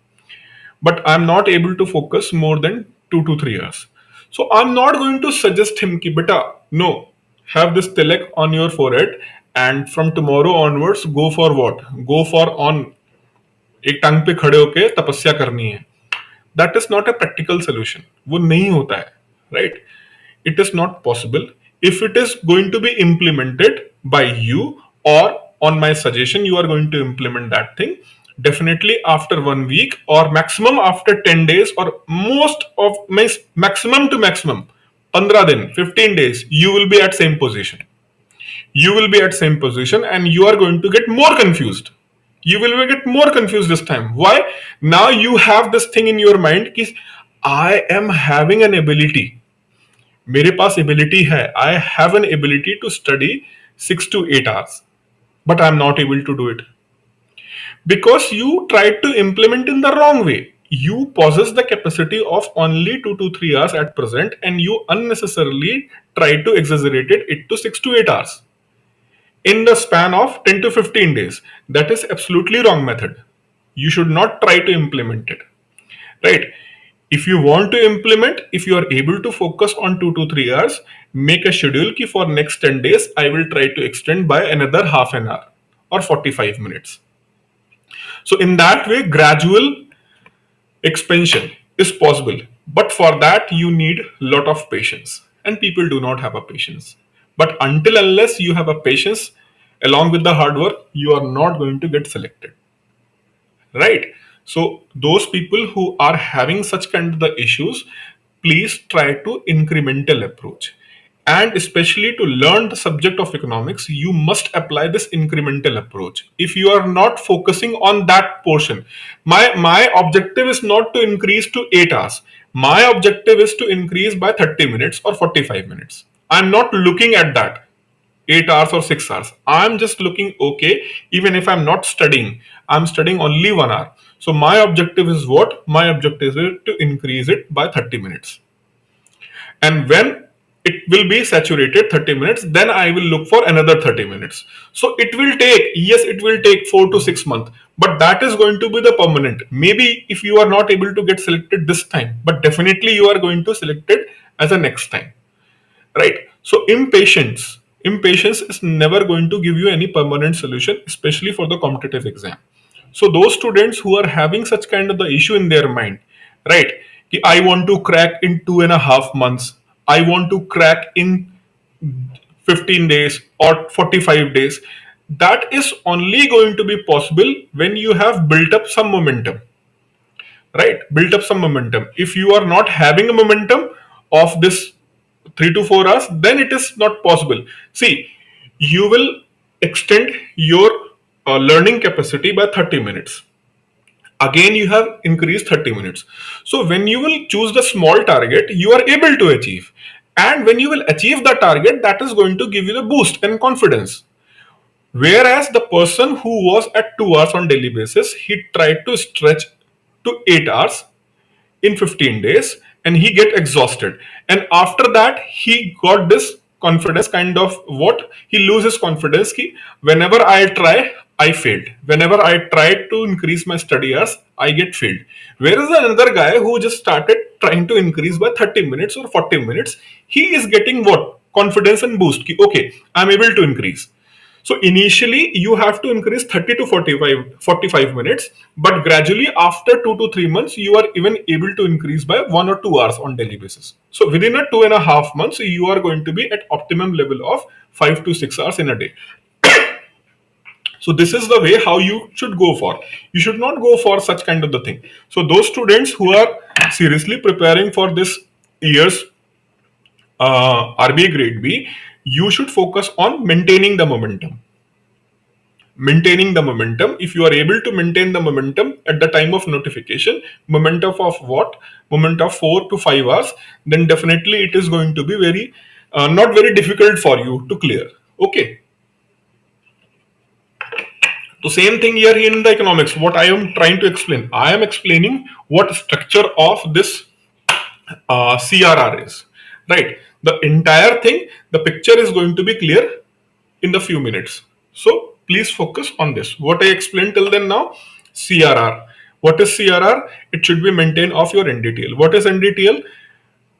But I'm not able to focus more than 2 to 3 hours. So I'm not going to suggest him ki beta, no, have this tilak on your forehead and from tomorrow onwards go for what? Go for on एक टांग पे खड़े होके तपस्या करनी है. That is not a practical solution. वो नहीं होता है, right? It is not possible. If it is going to be implemented by you or on my suggestion, you are going to implement that thing. Definitely after 1 week or maximum after 10 days or most of my maximum to maximum 15 दिन, 15 days, you will be at same position. You will be at same position and you are going to get more confused. You will get more confused this time. Why? Now you have this thing in your mind कि I am having an ability. मेरे पास ability है. I have an ability to study 6 to 8 hours, but I am not able to do it because you tried to implement in the wrong way. You possess the capacity of only 2 to 3 hours at present, and you unnecessarily try to exaggerate it to 6 to 8 hours in the span of 10 to 15 days. That is absolutely wrong method. You should not try to implement it, right? If you want to implement, if you are able to focus on 2 to 3 hours, make a schedule ki for next 10 days I will try to extend by another half an hour or 45 minutes. So in that way gradual expansion is possible, but for that you need lot of patience, and people do not have a patience. But until unless you have a patience along with the hard work, you are not going to get selected, right? So those people who are having such kind of the issues, please try to incremental approach. And especially to learn the subject of economics, you must apply this incremental approach. If you are not focusing on that portion, my objective is not to increase to 8 hours. My objective is to increase by 30 minutes or 45 minutes. I'm not looking at that 8 hours or 6 hours. I'm just looking, okay, even if I'm not studying, I'm studying only 1 hour. So my objective is what? My objective is to increase it by 30 minutes. And when it will be saturated 30 minutes, then I will look for another 30 minutes. So it will take, yes, it will take 4 to 6 months, but that is going to be the permanent. Maybe if you are not able to get selected this time, but definitely you are going to select it as a next time, right? So impatience is never going to give you any permanent solution, especially for the competitive exam. So those students who are having such kind of the issue in their mind, right, कि I want to crack in 2.5 months, I want to crack in 15 days or 45 days, that is only going to be possible when you have built up some momentum, right? Built up some momentum. If you are not having a momentum of this 3 to 4 hours, then it is not possible. See, you will extend your learning capacity by 30 minutes. Again, you have increased 30 minutes. So when you will choose the small target, you are able to achieve. And when you will achieve the target, that is going to give you the boost and confidence. Whereas the person who was at 2 hours on daily basis, he tried to stretch to 8 hours in 15 days and he get exhausted, and after that he got this confidence kind of what he loses confidence ki whenever I try I failed, whenever I tried to increase my study hours I get failed. Whereas another guy who just started trying to increase by 30 minutes or 40 minutes, he is getting what? Confidence and boost ki, okay, I'm able to increase. So initially you have to increase 30 to 45 minutes, but gradually after 2 to 3 months, you are even able to increase by 1 or 2 hours on daily basis. So within a 2.5 months, you are going to be at optimum level of 5 to 6 hours in a day. So this is the way how you should go for. You should not go for such kind of the thing. So those students who are seriously preparing for this year's RBI Grade B, you should focus on maintaining the momentum. Maintaining the momentum. If you are able to maintain the momentum at the time of notification, momentum of what? Momentum of 4 to 5 hours, then definitely it is going to be very not very difficult for you to clear. Okay. So same thing here in the economics. What I am trying to explain, I am explaining what structure of this CRR is. Right. The entire thing, the picture is going to be clear in the few minutes. So please focus on this. What I explained till then now, CRR. What is CRR? It should be maintained of your NDTL. What is NDTL?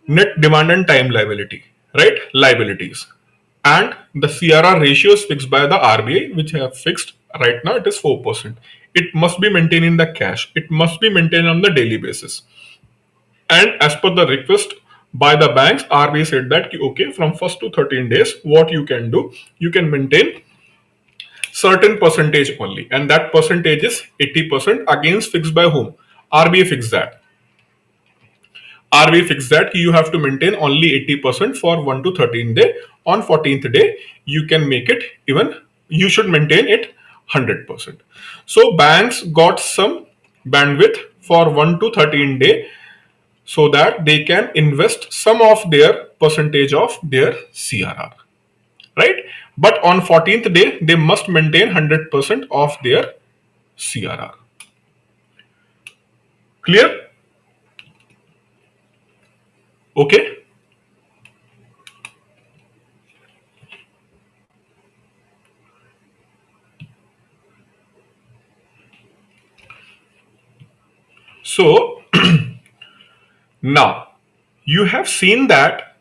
Net demand and time liability, right? Liabilities. And the CRR ratio is fixed by the RBI, which I have fixed right now. It is 4%. It must be maintained in the cash. It must be maintained on the daily basis. And as per the request by the banks, RBI said that okay, from 1st to 13 days, what you can do, you can maintain certain percentage only, and that percentage is 80%. Against fixed by whom? RBI fixed that. RBI fixed that you have to maintain only 80% for 1 to 13 day. On 14th day, you can make it even, you should maintain it 100%. So banks got some bandwidth for 1 to 13 day so that they can invest some of their percentage of their CRR. Right? But on 14th day, they must maintain 100% of their CRR. Clear? Okay. So now you have seen that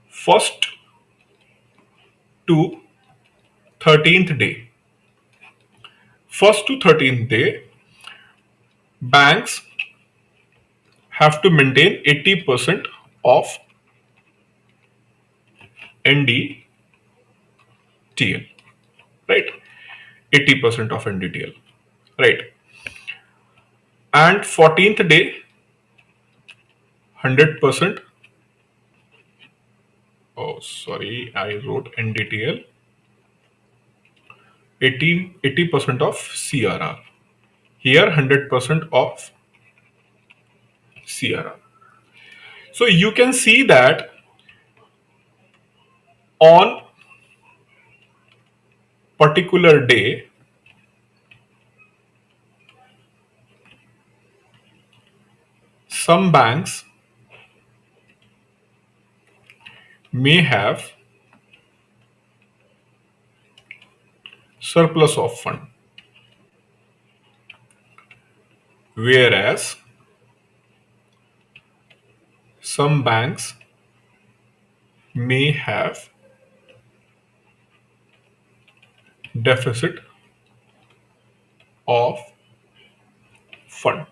first to 13th day. First to 13th day, banks have to maintain 80% of NDTL, right? 80% of NDTL, right? And 14th day, 100%. Oh, sorry, I wrote NDTL. 80% of CRR. Here, 100% of CRR. So you can see that on particular day, some banks may have surplus of fund, whereas some banks may have deficit of fund,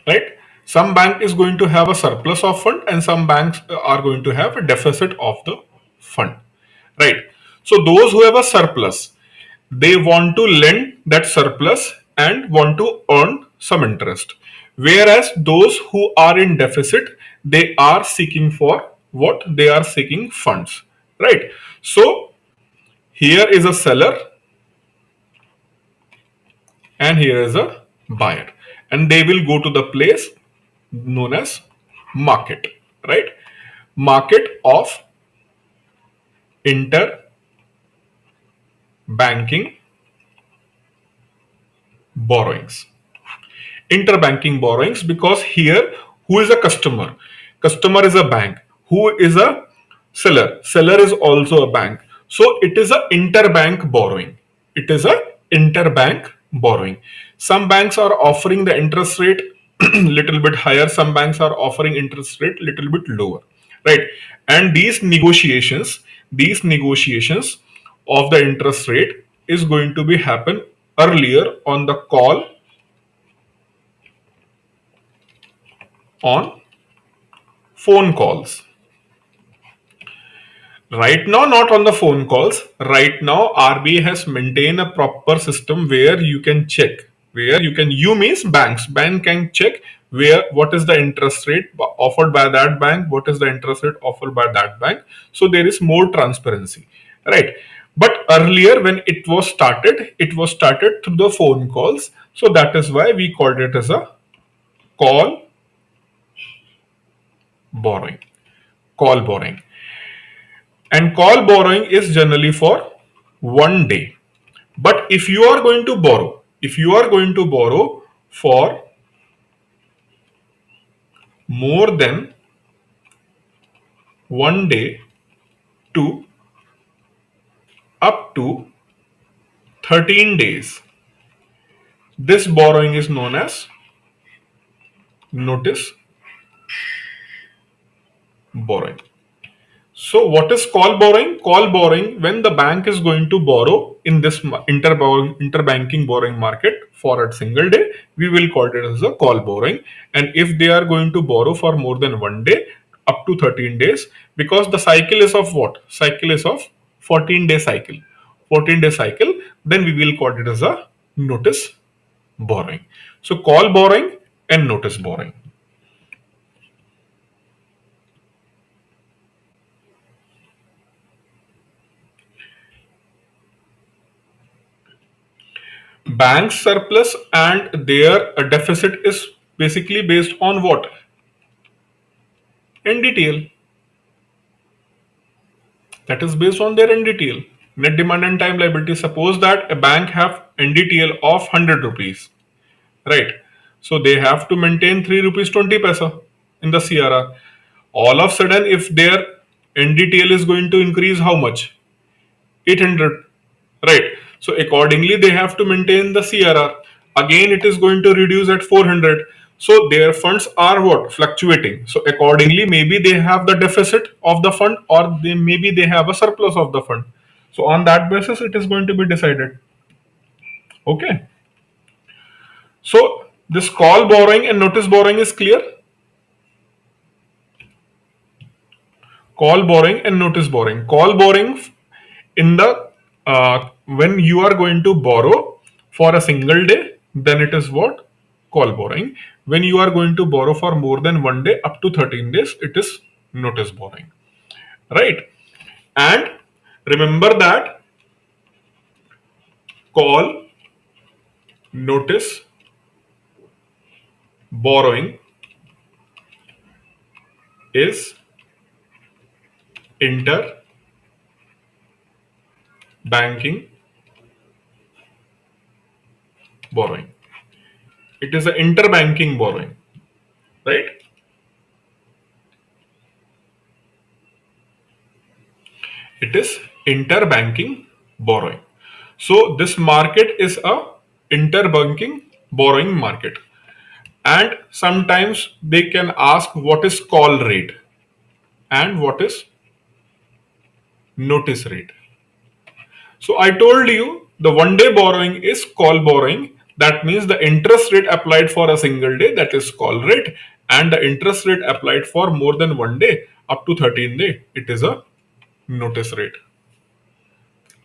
right? Some bank is going to have a surplus of fund and some banks are going to have a deficit of the fund, right? So those who have a surplus, they want to lend that surplus and want to earn some interest, whereas those who are in deficit, they are seeking for what? They are seeking funds, right? So here is a seller and here is a buyer, and they will go to the place known as market, right? Market of interbanking borrowings. Interbanking borrowings, because here who is a customer? Customer is a bank. Who is a seller? Seller is also a bank. So it is a interbank borrowing. It is a interbank borrowing. Some banks are offering the interest rate little bit higher. Some banks are offering interest rate little bit lower, right? And these negotiations of the interest rate is going to be happen earlier on the call on phone calls. Right now, not on the phone calls. Right now, RBI has maintained a proper system where you can check, where you means banks. Bank can check where what is the interest rate offered by that bank, what is the interest rate offered by that bank. So there is more transparency, right? But earlier, when it was started through the phone calls. So that is why we called it as a call borrowing. Call borrowing. And call borrowing is generally for 1 day. But if you are going to borrow for more than 1 day to up to 13 days, this borrowing is known as notice borrowing. So, what is call borrowing? Call borrowing when the bank is going to borrow in this interbanking borrowing market for a single day, we will call it as a call borrowing. And if they are going to borrow for more than 1 day, up to 13 days, because the cycle is of what? Cycle is of 14-day cycle. 14-day cycle, then we will call it as a notice borrowing. So, call borrowing and notice borrowing. Bank surplus and their deficit is basically based on what? NDTL. That is based on their NDTL. Net demand and time liability. Suppose that a bank have NDTL of 100 rupees, right? So they have to maintain 3 rupees 20 paisa in the CRR. All of a sudden, if their NDTL is going to increase how much? 800, right? So accordingly they have to maintain the CRR. Again it is going to reduce at 400. So their funds are what? Fluctuating. So accordingly maybe they have the deficit of the fund, or maybe they have a surplus of the fund. So on that basis it is going to be decided. Okay. So this call borrowing and notice borrowing is clear. Call borrowing and notice borrowing. Call borrowing in the when you are going to borrow for a single day, then it is what? Call borrowing. When you are going to borrow for more than 1 day up to 13 days, it is notice borrowing, right? And remember that call, notice, borrowing is interbanking borrowing. It is an interbanking borrowing, right? It is interbanking borrowing. So this market is a interbanking borrowing market. And sometimes they can ask what is call rate and what is notice rate. So I told you the 1 day borrowing is call borrowing. That means the interest rate applied for a single day, that is call rate, and the interest rate applied for more than 1 day up to 13 day, it is a notice rate,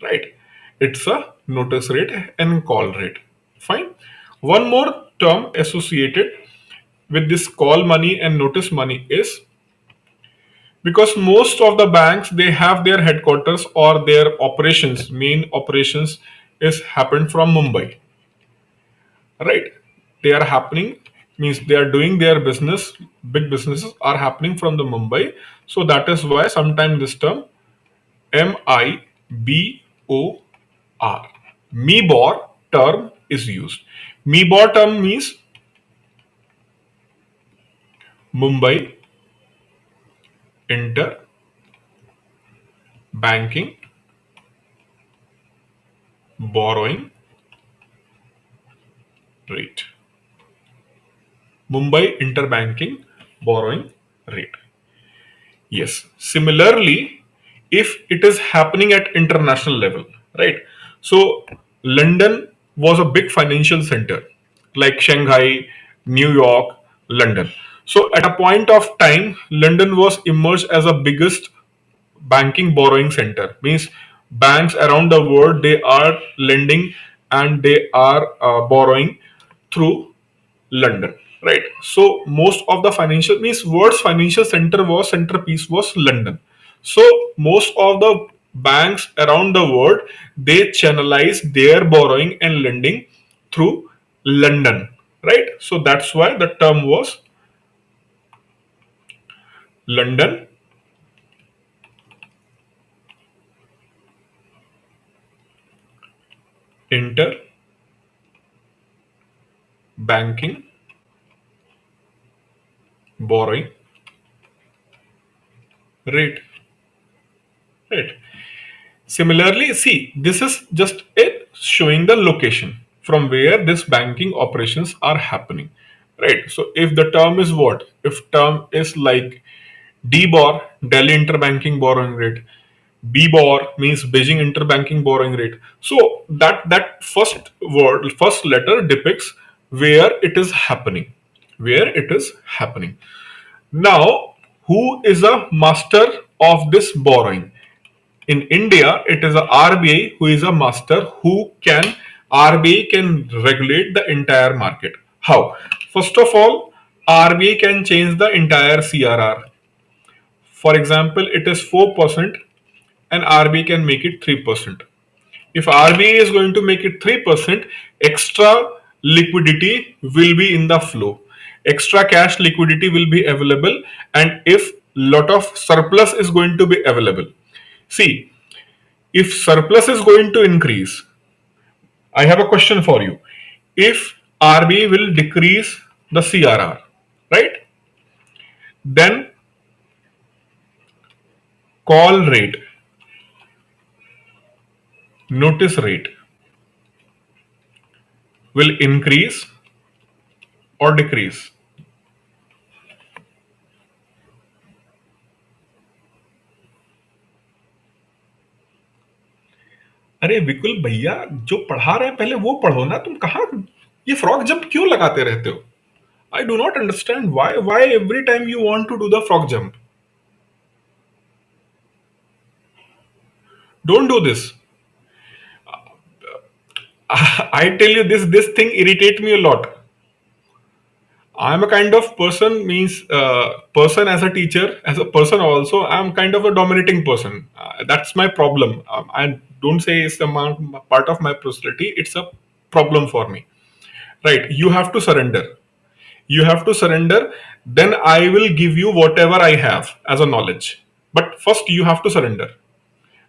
right? It's a notice rate and call rate. Fine. One more term associated with this call money and notice money is, because most of the banks they have their headquarters or their operations, main operations is happened from Mumbai, right? They are happening, means they are doing their business, big businesses are happening from the Mumbai. So that is why sometimes this term MIBOR, MIBOR term is used. MIBOR term means Mumbai Interbanking Borrowing Rate. Mumbai Interbanking Borrowing Rate. Yes. Similarly, if it is happening at international level, right? So London was a big financial center, like Shanghai, New York, London. So at a point of time, London was emerged as the biggest banking borrowing center. Means banks around the world, they are lending and they are borrowing through London, right? So most of the financial, means world's financial center was, centerpiece was London. So most of the banks around the world, they channelize their borrowing and lending through London, right? So that's why the term was London Interbanking Borrowing Rate, right? Similarly, see, this is just it showing the location from where this banking operations are happening, right? So if the term is what? If term is like DBOR, Delhi Interbanking Borrowing Rate, BBOR means Beijing Interbanking Borrowing Rate. So that first word, first letter depicts where it is happening, where it is happening. Now, who is a master of this borrowing? In India, it is a RBI who is a master who can, RBI can regulate the entire market. How? First of all, RBI can change the entire CRR. For example, it is 4% and RBI can make it 3%. If RBI is going to make it 3%, extra liquidity will be in the flow. Extra cash liquidity will be available, and if lot of surplus is going to be available. See, if surplus is going to increase, I have a question for you. If RBI will decrease the CRR, right? Then call rate, notice rate will increase or decrease. अरे विकुल भैया, जो पढ़ा रहे हैं पहले वो पढ़ो ना, तुम कहाँ ये फ्रॉक जंप क्यों लगाते रहते हो? I do not understand why every time you want to do the frog jump. Don't do this. I tell you, this thing irritate me a lot. I'm a kind of person, means person as a teacher, as a person also, I'm kind of a dominating person. That's my problem. I don't say it's a part of my personality. It's a problem for me. Right? You have to surrender. You have to surrender. Then I will give you whatever I have as a knowledge. But first, you have to surrender.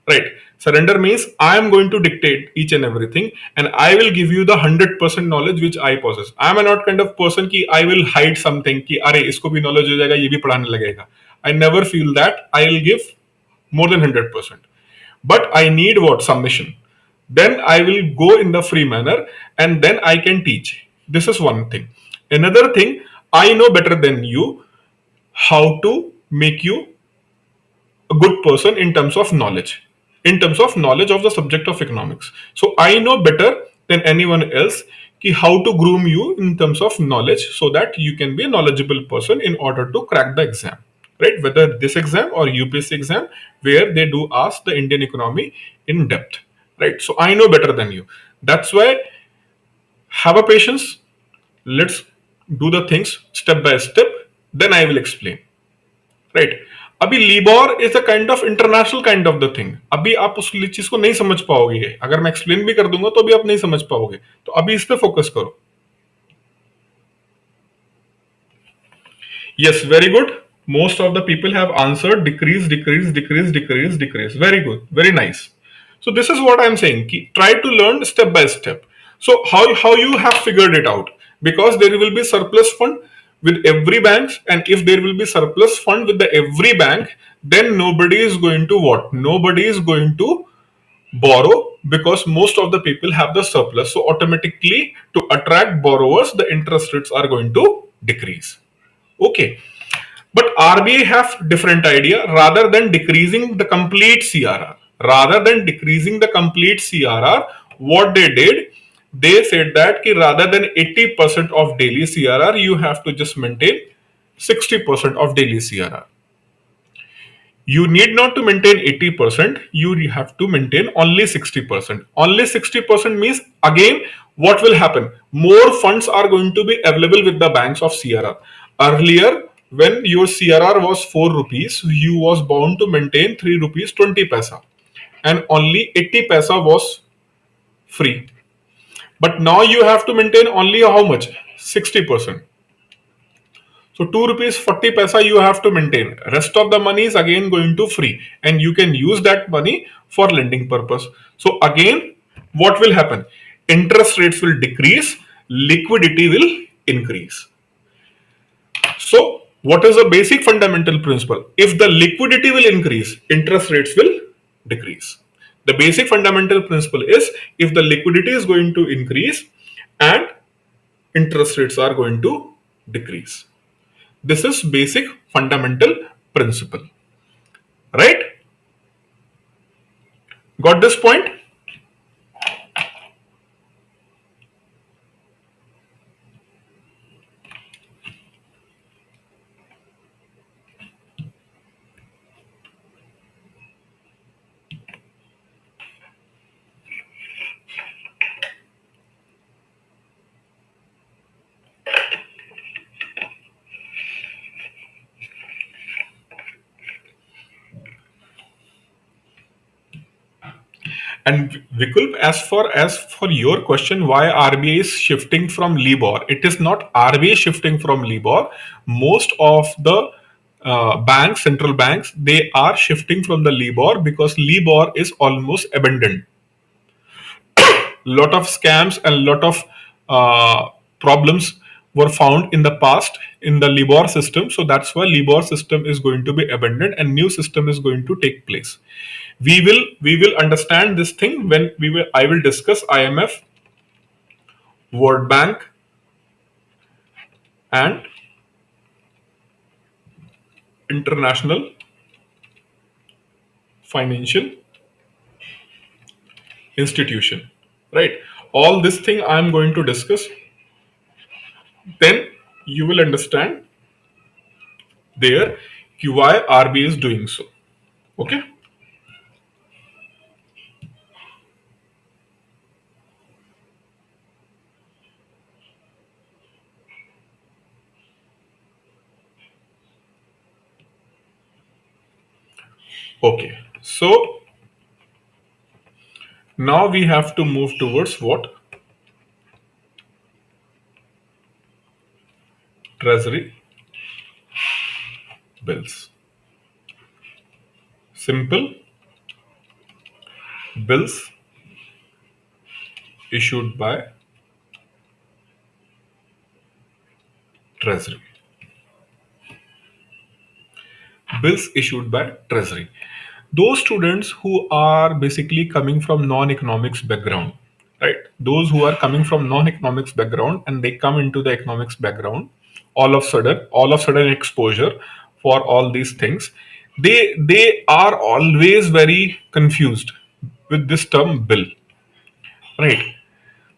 Right? Surrender means I am going to dictate each and everything, and I will give you the 100% knowledge which I possess. I am a not kind of person ki I will hide something ki अरे इसको भी knowledge हो जाएगा, ये भी पढ़ाने लगेगा. I never feel that. I will give more than 100%. But I need what? Submission. Then I will go in the free manner, and then I can teach. This is one thing. Another thing, I know better than you how to make you a good person in terms of knowledge, in terms of knowledge of the subject of economics. So I know better than anyone else ki how to groom you in terms of knowledge so that you can be a knowledgeable person in order to crack the exam, right? Whether this exam or UPSC exam, where they do ask the Indian economy in depth, right? So I know better than you. That's why have a patience. Let's do the things step by step. Then I will explain. Right अभी LIBOR is a kind of international kind of the thing. अभी आप उस चीज को नहीं समझ पाओगे. अगर मैं एक्सप्लेन भी कर दूंगा तो भी आप नहीं समझ पाओगे. तो अभी इस पे फोकस करो. Yes, very good. Most of the people have answered decrease, decrease, decrease, decrease, decrease. Very good, very nice. So this is what I am saying. Try to learn step by step. So how you have figured it out? Because there will be surplus fund with every bank, and if there will be surplus fund with the every bank, then nobody is going to what? Nobody is going to borrow, because most of the people have the surplus. So automatically, to attract borrowers, the interest rates are going to decrease. Okay. But RBI have different idea. Rather than decreasing the complete CRR, what they did, they said that rather than 80% of daily CRR, you have to just maintain 60% of daily CRR. You need not to maintain 80%, you have to maintain only 60%. Only 60% means, again, what will happen? More funds are going to be available with the banks of CRR. Earlier, when your CRR was 4 rupees, you was bound to maintain 3 rupees 20 paisa, and only 80 paisa was free. But now you have to maintain only how much? 60%. So 2 rupees 40 paisa you have to maintain. Rest of the money is again going to free, and you can use that money for lending purpose. So again, what will happen? Interest rates will decrease, liquidity will increase. So what is the basic fundamental principle? If the liquidity will increase, interest rates will decrease. The basic fundamental principle is, if the liquidity is going to increase and interest rates are going to decrease. This is basic fundamental principle. Right? Got this point? And Vikulp, as for your question, why RBI is shifting from Libor? It is not RBI shifting from Libor. Most of the banks, central banks, they are shifting from the Libor because Libor is almost abandoned. Lot of scams and lot of problems were found in the past in the Libor system. So that's why Libor system is going to be abandoned and new system is going to take place. We will understand this thing when I will discuss IMF, World Bank, and international financial institution. Right? All this thing I am going to discuss. Then you will understand there why RBI is doing so. Okay? Okay. So now we have to move towards what? Treasury bills. Simple bills issued by Treasury. Bills issued by Treasury. Those students who are basically coming from non-economics background, right? Those who are coming from non-economics background and they come into the economics background, all of sudden exposure for all these things, they are always very confused with this term bill, right?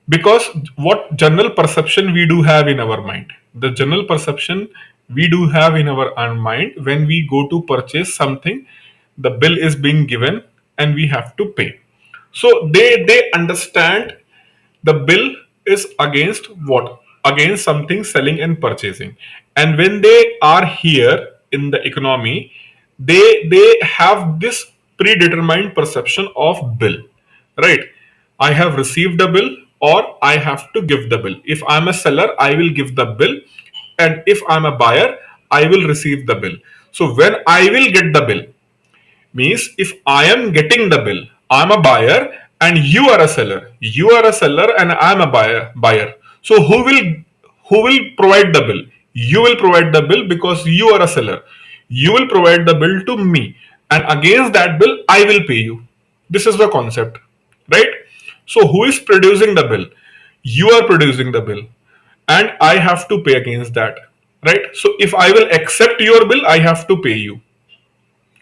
Because what general perception we do have in our mind, the general perception we do have in our mind, when we go to purchase something, the bill is being given and we have to pay. So they understand the bill is against what? Against something selling and purchasing. And when they are here in the economy, they have this predetermined perception of bill, right? I have received the bill or I have to give the bill. If I'm a seller, I will give the bill, and if I'm a buyer, I will receive the bill. So when I will get the bill, means if I am getting the bill, I'm a buyer and you are a seller. You are a seller and I'm a buyer. So who will provide the bill? You will provide the bill because you are a seller. You will provide the bill to me, and against that bill I will pay you. This is the concept, right? So who is producing the bill? You are producing the bill, and I have to pay against that. right? So if I will accept your bill, I have to pay you.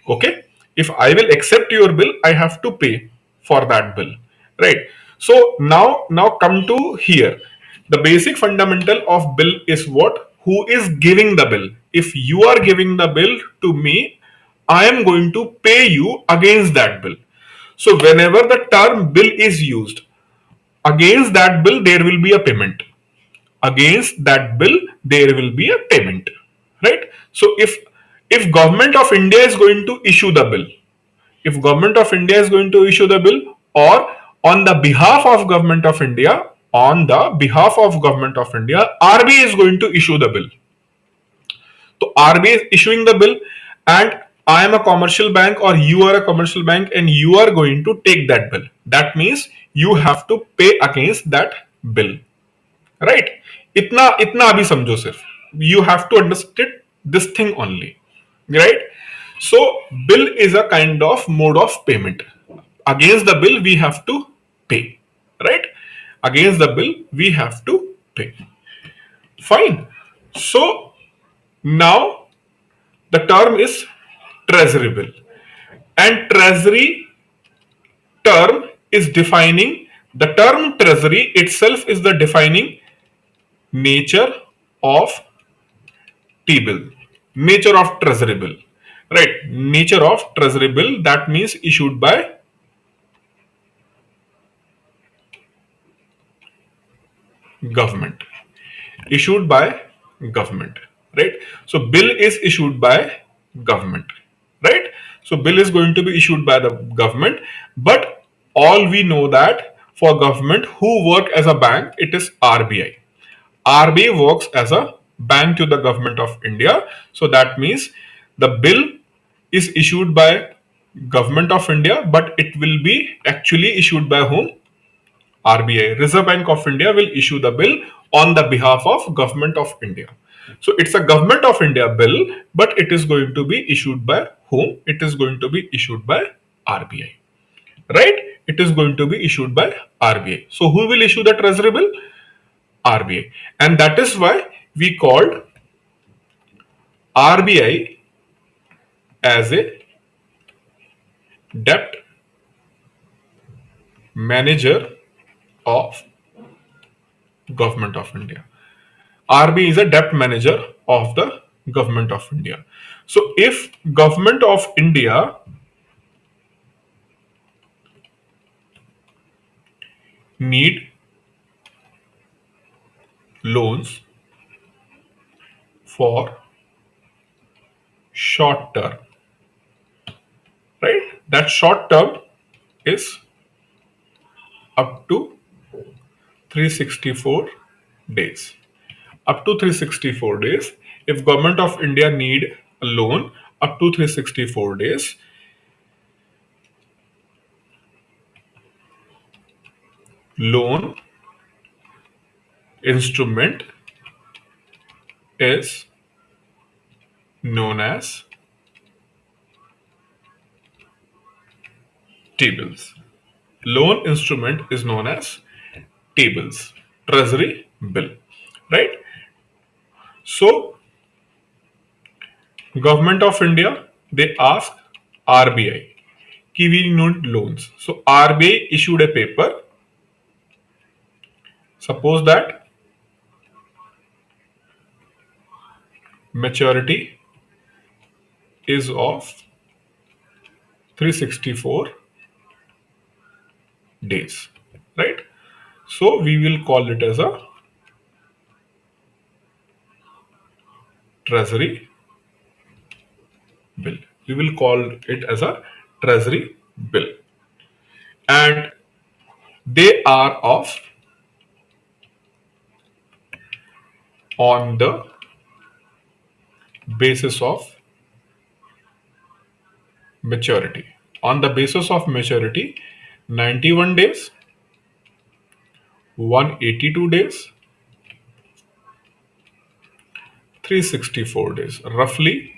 Okay, if I will accept your bill, I have to pay for that bill, right? So now come to here. The basic fundamental of bill is what? Who is giving the bill? If you are giving the bill to me, I am going to pay you against that bill. So whenever the term bill is used, against that bill there will be a payment. Against that bill there will be a payment, right? So if government of India is going to issue the bill, if government of India is going to issue the bill, or on the behalf of government of India, on the behalf of government of India, RBI is going to issue the bill. So RBI is issuing the bill, and I am a commercial bank or you are a commercial bank and you are going to take that bill. That means you have to pay against that bill, right? इतना अभी समझो सिर्फ. You have to understand this thing only, right? So bill is a kind of mode of payment. Against the bill we have to pay, right? Against the bill we have to pay. Fine. So now the term is treasury bill, and treasury term is defining, the term treasury itself is the defining nature of T-bill, nature of treasury bill, right? Nature of treasury bill, that means issued by government, issued by government, right? So bill is issued by government, right? So bill is going to be issued by the government, but all we know that for government who work as a bank, it is RBI. RBI works as a bank to the government of India. So that means the bill is issued by government of India, but it will be actually issued by whom? RBI, Reserve Bank of India, will issue the bill on the behalf of government of India. So it's a government of India bill, but it is going to be issued by whom? It is going to be issued by RBI, right? It is going to be issued by RBI. So who will issue the treasury bill? RBI. And that is why we called RBI as a debt manager of government of India. RBI is a debt manager of the government of India. So if government of India need loans for short term, right? That short term is up to 364 days. Up to 364 days. If government of India need a loan up to 364 days, loan instrument is known as T-bills. Loan instrument is known as T-bills, treasury bill, right? So government of India, they ask RBI, कि we need loans. So RBI issued a paper. Suppose that maturity is of 364 days, right? So we will call it as a treasury bill. We will call it as a treasury bill. And they are of on the basis of maturity. On the basis of maturity, 91 days, 182 days, 364 days, roughly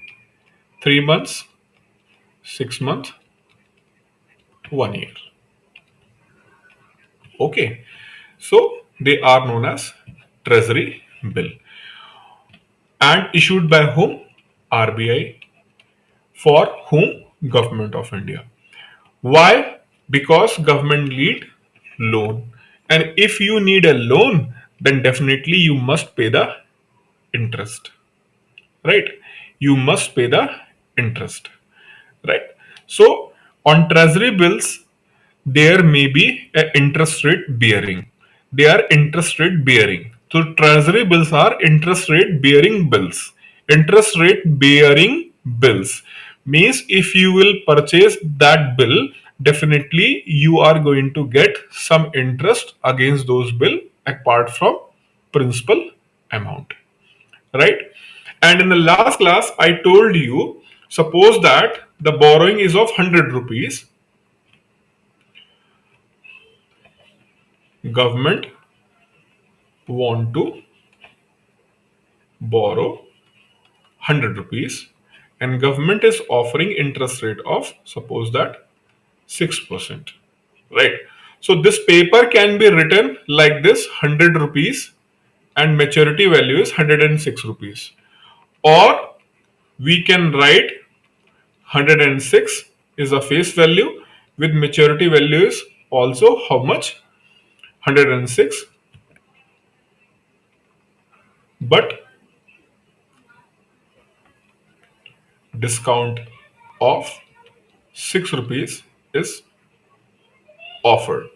3 months, 6 months, 1 year. Okay, so they are known as treasury bill. and issued by whom? RBI. For whom? Government of India. Why? Because government need loan. And if you need a loan, then definitely you must pay the interest. Right? You must pay the interest. Right? So on treasury bills, there may be an interest rate bearing. They are interest rate bearing. So treasury bills are interest rate bearing bills. Interest rate bearing bills means if you will purchase that bill, definitely you are going to get some interest against those bill apart from principal amount, right? And in the last class I told you, suppose that the borrowing is of 100 rupees. Government want to borrow 100 rupees and government is offering interest rate of, suppose that, 6%, right? So this paper can be written like this: 100 rupees and maturity value is 106 rupees, or we can write 106 is a face value with maturity value is also how much? 106, but discount of 6 rupees is offered.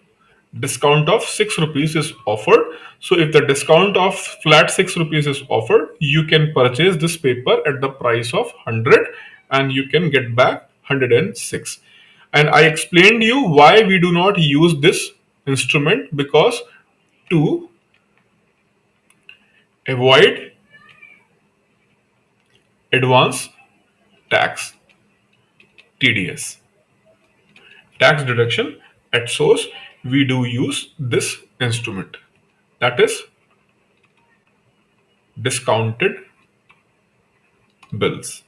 Discount of 6 rupees is offered. So if the discount of flat 6 rupees is offered, you can purchase this paper at the price of 100 and you can get back 106. And I explained you why we do not use this instrument, because to avoid advance tax, TDS, tax deduction at source, we do use this instrument, that is discounted bills.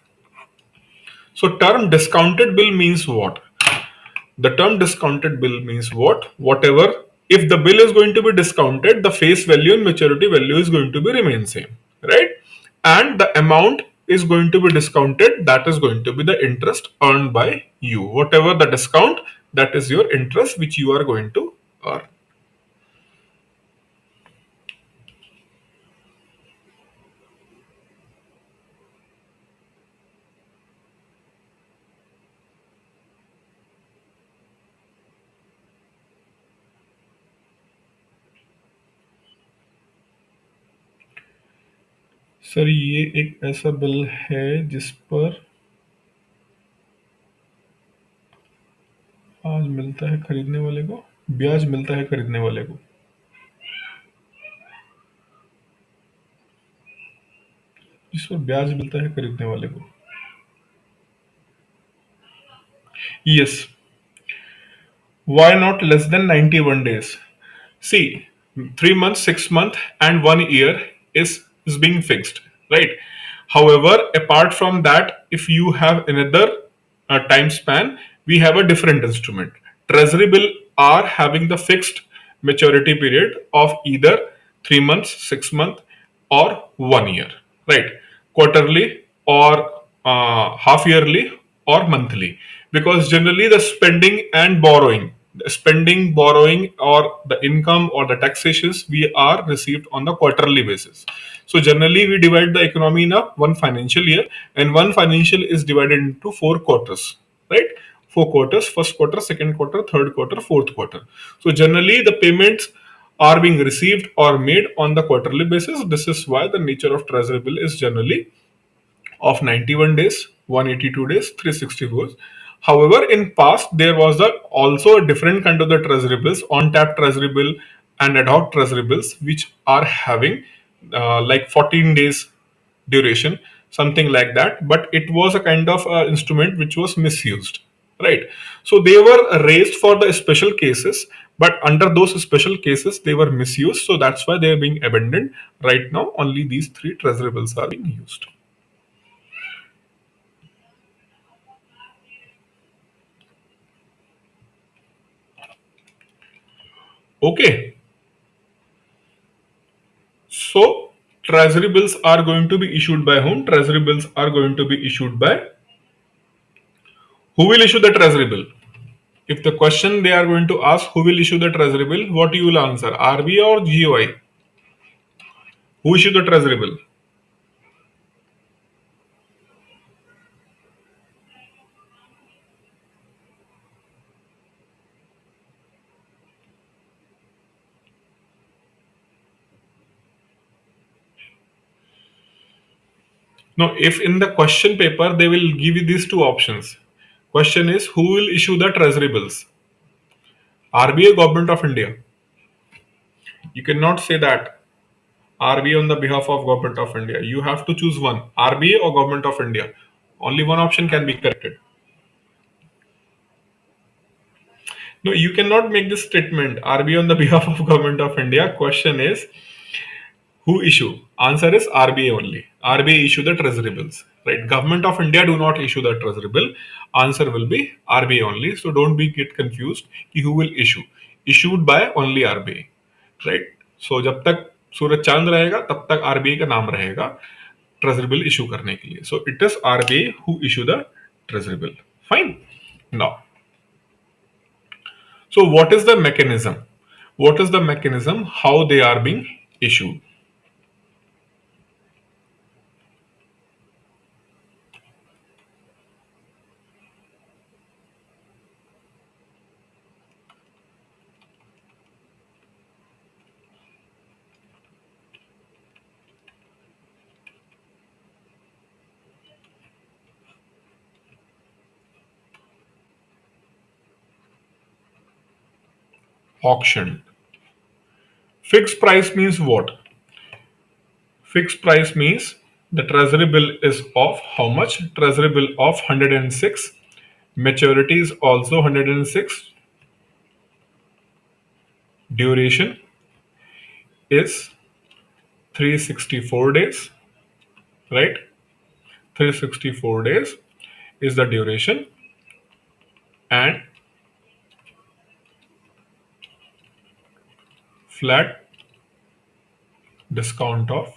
So term discounted bill means what? The term discounted bill means what? Whatever, if the bill is going to be discounted, the face value and maturity value is going to be remain same, right? And the amount is going to be discounted, that is going to be the interest earned by you. Whatever the discount, that is your interest which you are going to earn. Sir ये एक ऐसा bill है जिस पर आज मिलता है खरीदने वाले को, ब्याज मिलता है खरीदने वाले को, जिस पर ब्याज मिलता है खरीदने वाले को. Yes. Why not less than 91 days? See, 3 months, 6 months, and 1 year is being fixed, right? However, apart from that, if you have another time span, we have a different instrument. Treasury bill are having the fixed maturity period of either 3 months, 6 months, or 1 year, right? Quarterly or half yearly or monthly, because generally the spending, borrowing, or the income or the taxations we are received on the quarterly basis. So generally we divide the economy in a one financial year, and one financial is divided into 4 quarters, right? 4 quarters: first quarter, second quarter, third quarter, fourth quarter. So generally the payments are being received or made on the quarterly basis. This is why the nature of treasury bill is generally of 91 days, 182 days, 364 days. However, in past there was also a different kind of the treasury bills, on tap treasury bill and ad hoc treasury bills, which are having like 14 days duration, something like that. But it was a kind of instrument which was misused, right? So they were raised for the special cases, but under those special cases they were misused. So that's why they are being abandoned. Right now, only these three treasury bills are being used. Okay. So Treasury bills are going to be issued by whom? Treasury bills are going to be issued by who will issue the treasury bill? If the question they are going to ask who will issue the treasury bill, what you will answer? RBI or GOI? Who issue the treasury bill? No, if in the question paper they will give you these two options. Question is who will issue the treasury bills? RBI, Government of India. You cannot say that RBI on the behalf of Government of India. You have to choose one, RBI or Government of India. Only one option can be corrected. No, you cannot make this statement RBI on the behalf of Government of India. Question is who issue? Answer is RBI only. RBI issue the treasury bills. Right? Government of India do not issue the treasury bill. Answer will be RBI only. So don't be get confused who will issue. Issued by only RBI. Right? So जब तक सूरज चांद रहेगा तब तक RBI का नाम रहेगा treasury bill issue करने के लिए. So it is RBI who issue the treasury bill. Fine. Now so what is the mechanism? What is the mechanism how they are being issued? Auction. Fixed price means what? Fixed price means the treasury bill is of how much? Treasury bill of 106. Maturity is also 106. Duration is 364 days. Right? 364 days is the duration, and flat discount of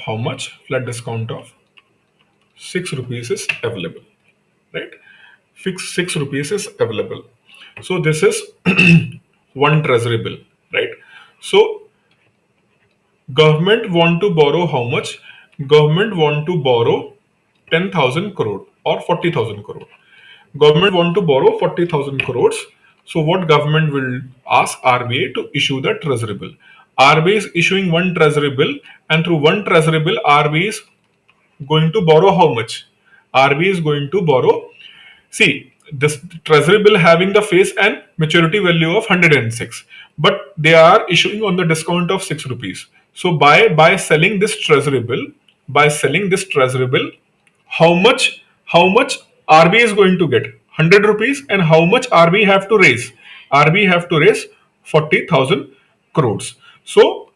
how much? Flat discount of 6 rupees is available. Right? Fixed 6 rupees is available. So this is one treasury bill. Right? So government want to borrow how much? Government want to borrow 10,000 crore or 40,000 crore. Government want to borrow 40,000 crores. So what government will ask RBI to issue the treasury bill? RBI is issuing one treasury bill, and through one treasury bill RBI is going to borrow how much? RBI is going to borrow, see, this treasury bill having the face and maturity value of 106, but they are issuing on the discount of 6 rupees. So by selling this treasury bill, how much RBI is going to get? 100 rupees. And how much RBI have to raise? RBI have to raise 40,000 crores. So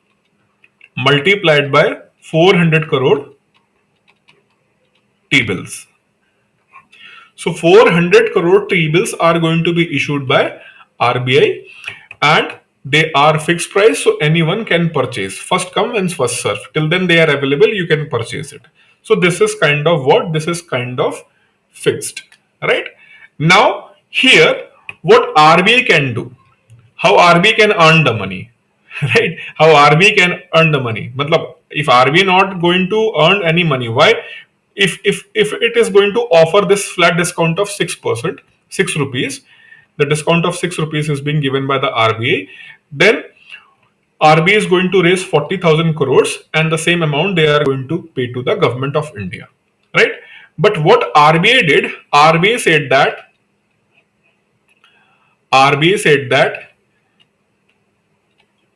multiplied by 400 crore T-bills. So 400 crore T-bills are going to be issued by RBI, and they are fixed price, so anyone can purchase. First come and first serve. Till then they are available, you can purchase it. So this is kind of what? This is kind of fixed. Right? Now here what RBI can do? How RBI can earn the money? Right? How RBI can earn the money? Matlab, if RBI not going to earn any money, why? If it is going to offer this flat discount of 6%, 6 rupees, the discount of 6 rupees is being given by the RBI, then RBI is going to raise 40,000 crores, and the same amount they are going to pay to the government of India. Right? But what RBI did, RBI said that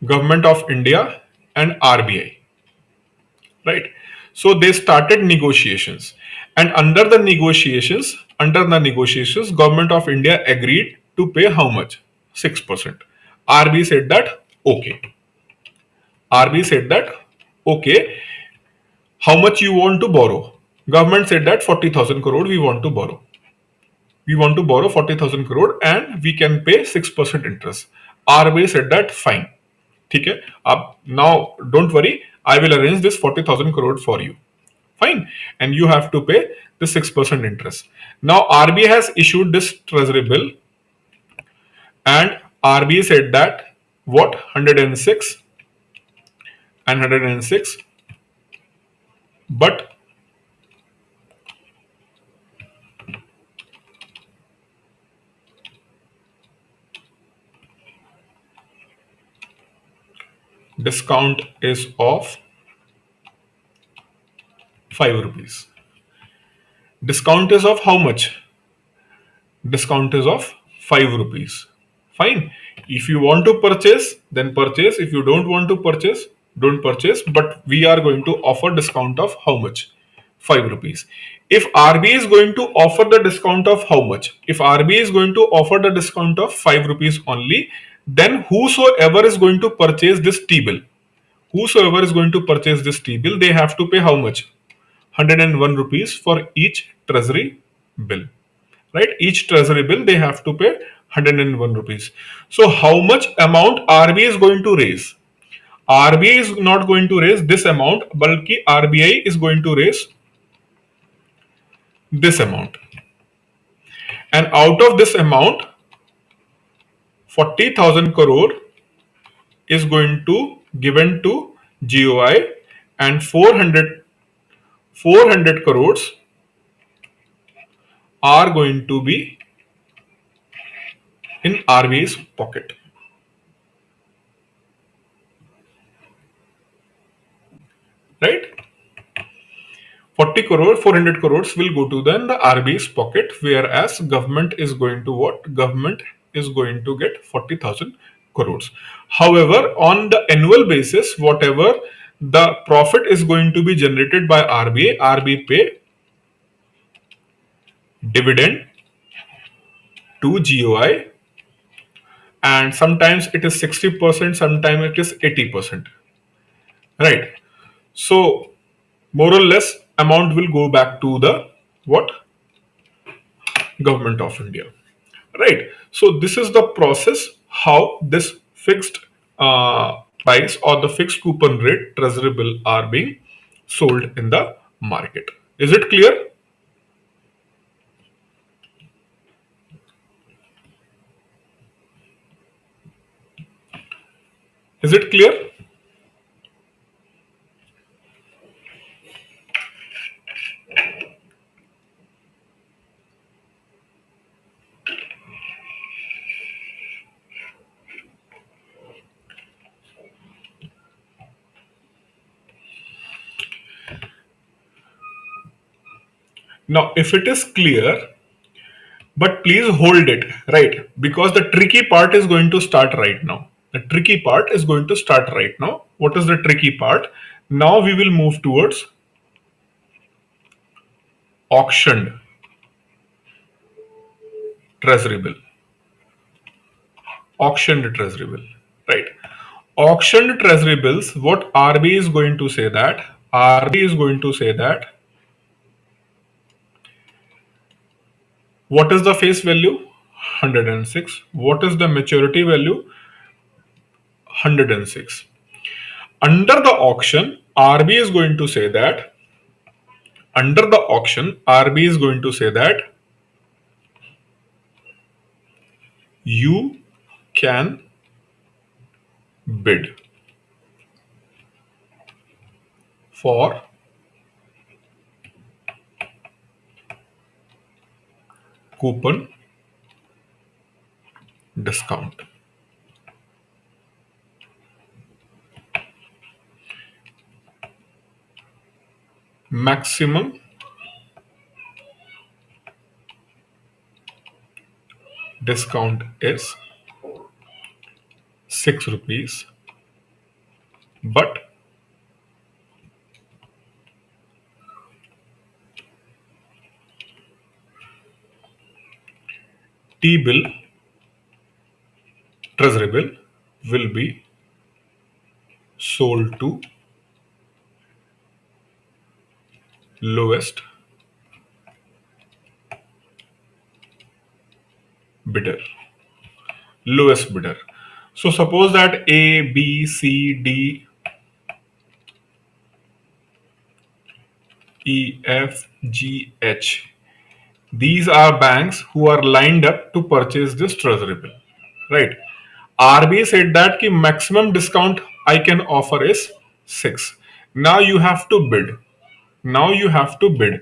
government of India and RBI, right? So they started negotiations, and under the negotiations, government of India agreed to pay how much? 6%. RBI said that okay. RBI said that okay. How much you want to borrow? Government said that 40,000 crore we want to borrow. We want to borrow 40,000 crore and we can pay 6% interest. RBI said that fine. ठीक है. अब now don't worry, I will arrange this 40,000 crore for you. Fine. And you have to pay the 6% interest. Now RBI has issued this treasury bill, and RBI said that what, 106 and 106, but discount is of 5 rupees. Discount is of how much? Discount is of 5 rupees. Fine. If you want to purchase, then purchase. If you don't want to purchase, don't purchase. But we are going to offer discount of how much? 5 rupees. If RBI is going to offer the discount of how much? If RBI is going to offer the discount of 5 rupees only, then whosoever is going to purchase this T-bill, whosoever is going to purchase this T-bill, they have to pay how much? 101 rupees for each treasury bill. Right? Each treasury bill they have to pay 101 rupees. So how much amount RBI is going to raise? RBI is not going to raise this amount, balki RBI is going to raise this amount. And out of this amount, 40,000 crore is going to given to GOI, and 400 crores are going to be in RBI's pocket. Right? 40 crore, 400 crores will go to then the RBI's pocket, whereas government is going to what? Government is going to get 40,000 crores. However, on the annual basis, whatever the profit is going to be generated by RBI, RBI pay dividend to GOI, and sometimes it is 60%, sometimes it is 80%. Right? So more or less amount will go back to the what? Government of India. Right? So this is the process how this fixed price or the fixed coupon rate treasury bill are being sold in the market. Is it clear? Is it clear? Now, if it is clear, but please hold it, right? Because the tricky part is going to start right now. The tricky part is going to start right now. What is the tricky part? Now we will move towards auctioned treasury bill. Auctioned treasury bill, right? Auctioned treasury bills, what RBI is going to say that? RBI is going to say that what is the face value? 106. What is the maturity value? 106. Under the auction, RBI is going to say that, under the auction, RBI is going to say that you can bid for coupon discount. Maximum discount is 6 rupees, but T-bill, treasury bill will be sold to lowest bidder. Lowest bidder. So suppose that A, B, C, D, E, F, G, H. These are banks who are lined up to purchase this treasury bill, right? RBI said that the maximum discount I can offer is 6. Now you have to bid. Now you have to bid.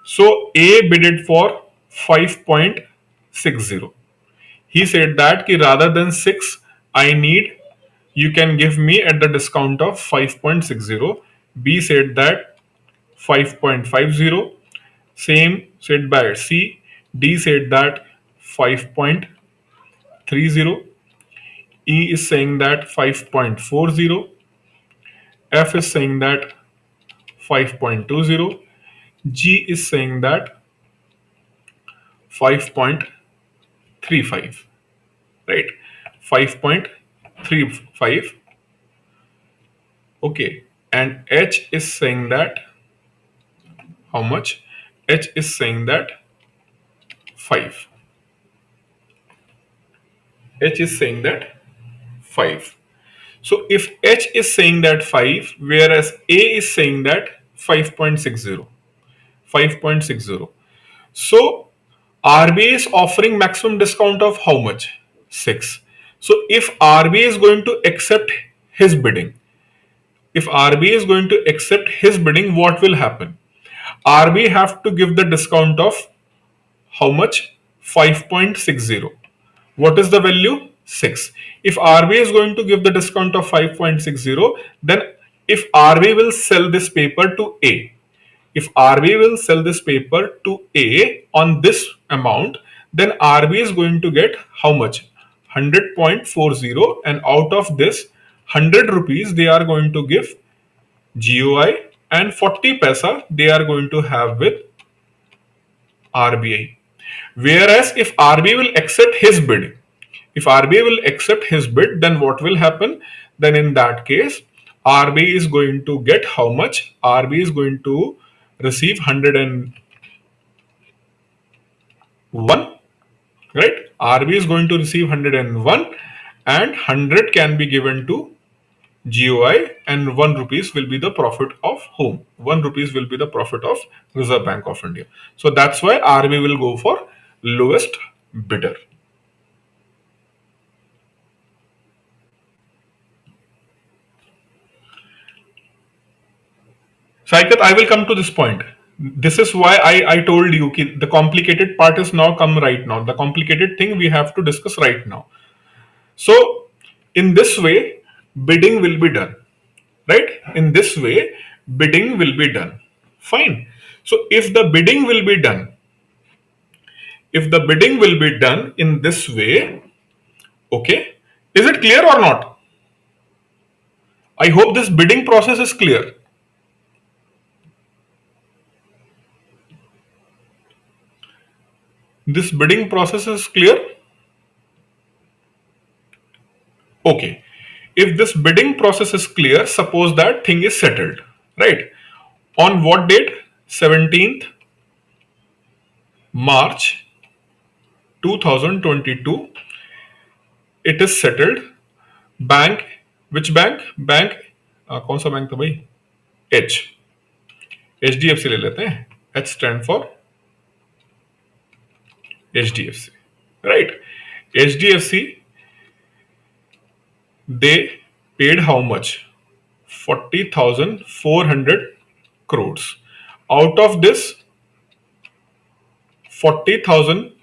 So A bidded for 5.60. He said that ki rather than 6, I need, you can give me at the discount of 5.60. B said that 5.50. Same said by C. D said that 5.30. E is saying that 5.40. F is saying that 5.20. G is saying that 5.35. Right? 5.35. Okay. And H is saying that how much? H is saying that 5. H is saying that 5. So if H is saying that 5, whereas A is saying that 5.60. 5.60. So RBI is offering maximum discount of how much? 6. So if RBI is going to accept his bidding, what will happen? RBI have to give the discount of how much? 5.60. What is the value? 6. If RBI is going to give the discount of 5.60, then if RBI will sell this paper to A, if RBI will sell this paper to A on this amount, then RBI is going to get how much? 100.40, and out of this 100 rupees they are going to give GOI, and 40 paisa they are going to have with RBI. Whereas if RBI will accept his bid, then what will happen? Then in that case, RBI is going to get how much? RBI is going to receive 101, right? RBI is going to receive 101, and 100 can be given to GOI, and 1 rupees will be the profit of whom? 1 rupees will be the profit of Reserve Bank of India. So that's why RBI will go for lowest bidder. Saikat, I will come to this point. This is why I told you the complicated part is now come right now. The complicated thing we have to discuss right now. So in this way, bidding will be done. Right? In this way, bidding will be done. Fine. So if the bidding will be done, in this way, okay, is it clear or not? I hope this bidding process is clear. This bidding process is clear? Okay. If this bidding process is clear, suppose that thing is settled, right? On what date? 17th March 2022. It is settled. Bank, which bank? Bank, कौन सा bank था भाई? H. HDFC ले लेते हैं. H stand for HDFC, right? HDFC, they paid how much? 40,400 crores. Out of this, 40,000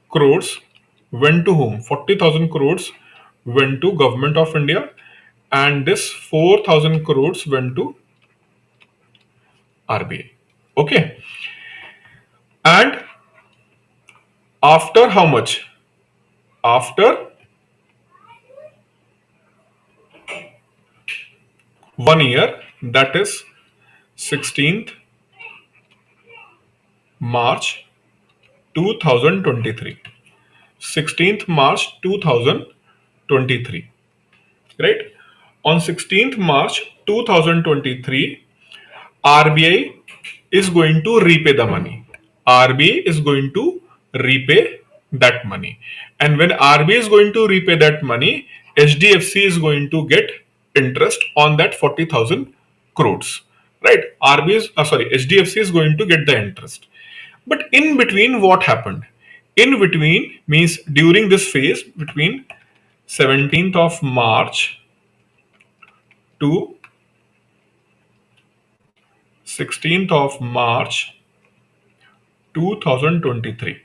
crores went to whom? 40,000 crores went to Government of India, and this 4,000 crores went to RBI. Okay. And after how much? After 1 year, that is 16th March 2023. 16th March 2023. Right? On 16th March 2023, RBI is going to repay the money. RBI is going to repay that money. And when RBI is going to repay that money, HDFC is going to get interest on that 40,000 crores, right? HDFC is going to get the interest. But in between, what happened? In between means during this phase between 17th of March to 16th of March 2023,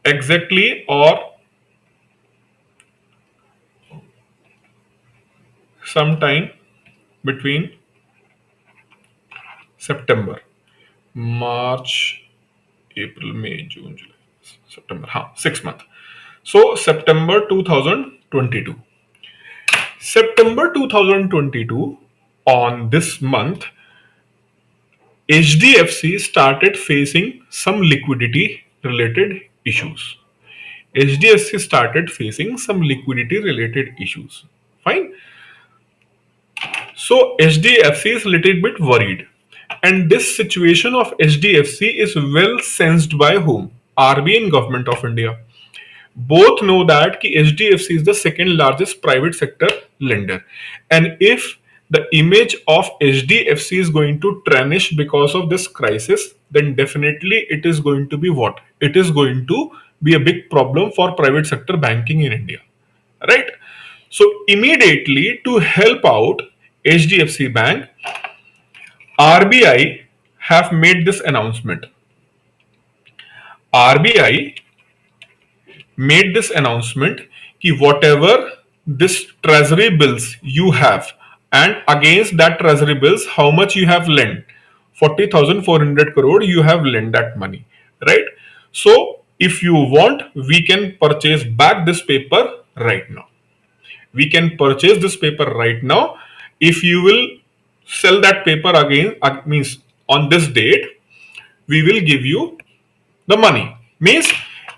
exactly, or sometime between September, March, April, May, June, July, September, 6 months. So September 2022. September 2022, on this month, HDFC started facing some liquidity related issues. HDFC started facing some liquidity related issues. Fine. So HDFC is a little bit worried. And this situation of HDFC is well sensed by whom? RBI and Government of India. Both know that ki HDFC is the second largest private sector lender. And if the image of HDFC is going to tarnish because of this crisis, then definitely it is going to be what? It is going to be a big problem for private sector banking in India. Right? So immediately to help out HDFC Bank, RBI have made this announcement. RBI made this announcement कि whatever this treasury bills you have, and against that treasury bills how much you have lent, 40,400 crore you have lent that money, right? So if you want, we can purchase back this paper right now. We can purchase this paper right now. If you will sell that paper again, means on this date, we will give you the money. Means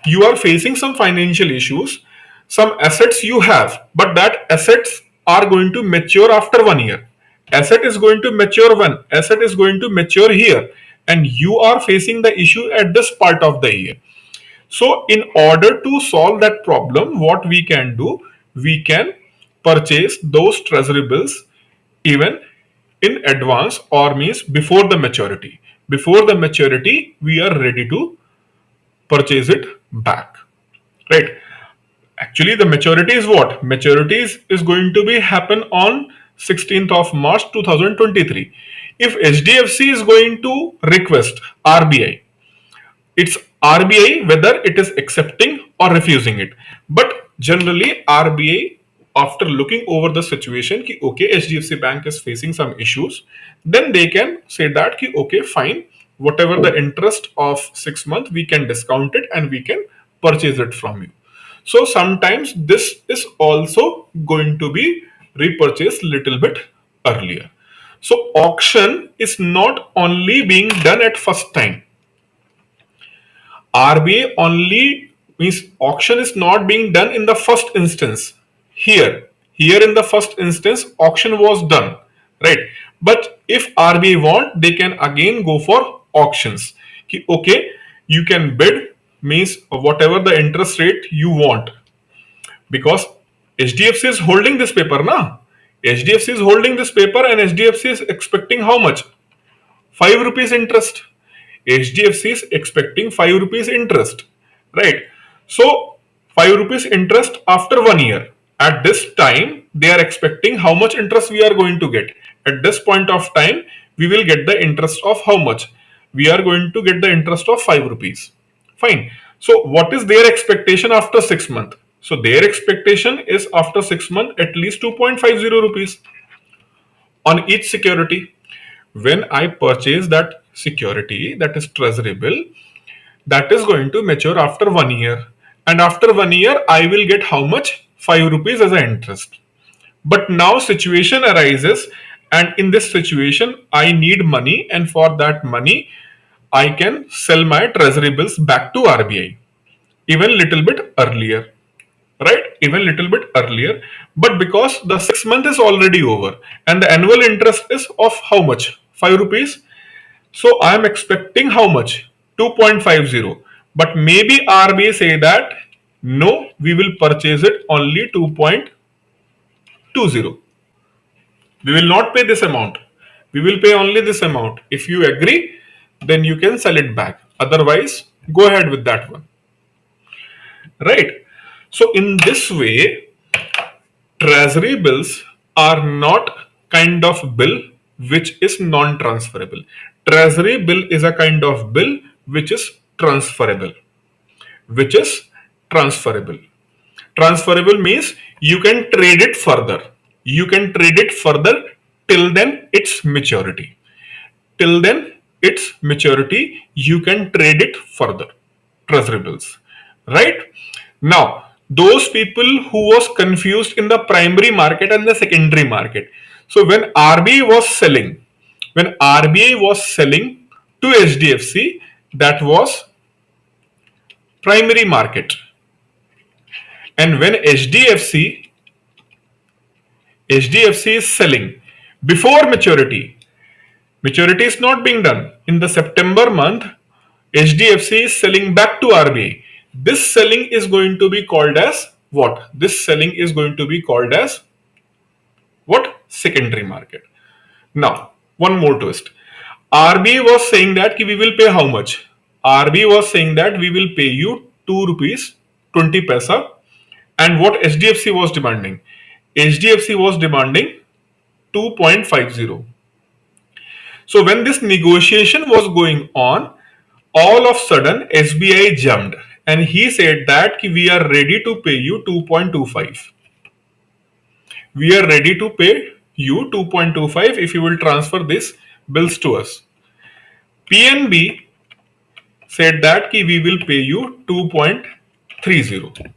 you are facing some financial issues, some assets you have, but that assets are going to mature after 1 year. Asset is going to mature when asset is going to mature here, and you are facing the issue at this part of the year. So in order to solve that problem, what we can do, we can purchase those treasury bills even in advance, or means before the maturity. Before the maturity, we are ready to purchase it back, right? Actually, the maturity is what? Maturity is going to be happen on 16th of March 2023. If HDFC is going to request RBI, it's RBI whether it is accepting or refusing it. But generally, RBI, after looking over the situation, ki okay, HDFC Bank is facing some issues, then they can say that ki okay, fine, whatever the interest of 6 months, we can discount it and we can purchase it from you. So sometimes this is also going to be repurchased little bit earlier. So auction is not only being done at first time. RBA only means auction is not being done in the first instance. Here in the first instance, auction was done, right? But if RBA want, they can again go for auctions. Okay, you can bid, means whatever the interest rate you want, because HDFC is holding this paper, na? HDFC is holding this paper, and HDFC is expecting how much? 5 rupees interest. HDFC is expecting 5 rupees interest, right? So 5 rupees interest after 1 year. At this time, they are expecting how much interest we are going to get. At this point of time, we will get the interest of how much? We are going to get the interest of 5 rupees. Fine. So what is their expectation after 6 months? So their expectation is after 6 months at least 2.50 rupees on each security. When I purchase that security, that is treasury bill, that is going to mature after 1 year. And after 1 year, I will get how much? 5 rupees as an interest. But now situation arises, and in this situation, I need money, and for that money, I can sell my treasury bills back to RBI even little bit earlier, right? Even little bit earlier. But because the 6 month is already over and the annual interest is of how much? 5 rupees. So I am expecting how much? 2.50. But maybe RBI say that No, we will purchase it only 2.20. We will not pay this amount. We will pay only this amount. If you agree, then you can sell it back. Otherwise, go ahead with that one. Right? So, in this way, treasury bills are not kind of bill which is non-transferable. Treasury bill is a kind of bill which is transferable. Which is transferable. Transferable means you can trade it further. You can trade it further till then its maturity. Till then its maturity, you can trade it further. Treasury bills. Right? Now, those people who was confused in the primary market and the secondary market. So when RBI was selling to HDFC, that was primary market. And when HDFC is selling before maturity, maturity is not being done. In the September month, HDFC is selling back to RBI. This selling is going to be called as what? This selling is going to be called as what? Secondary market. Now, one more twist. RBI was saying that we will pay how much? RBI was saying that we will pay you 2 rupees 20 paisa. And what HDFC was demanding? HDFC was demanding 2.50. So when this negotiation was going on, all of a sudden SBI jumped and he said that we are ready to pay you 2.25. We are ready to pay you 2.25 if you will transfer this bills to us. PNB said that we will pay you 2.30.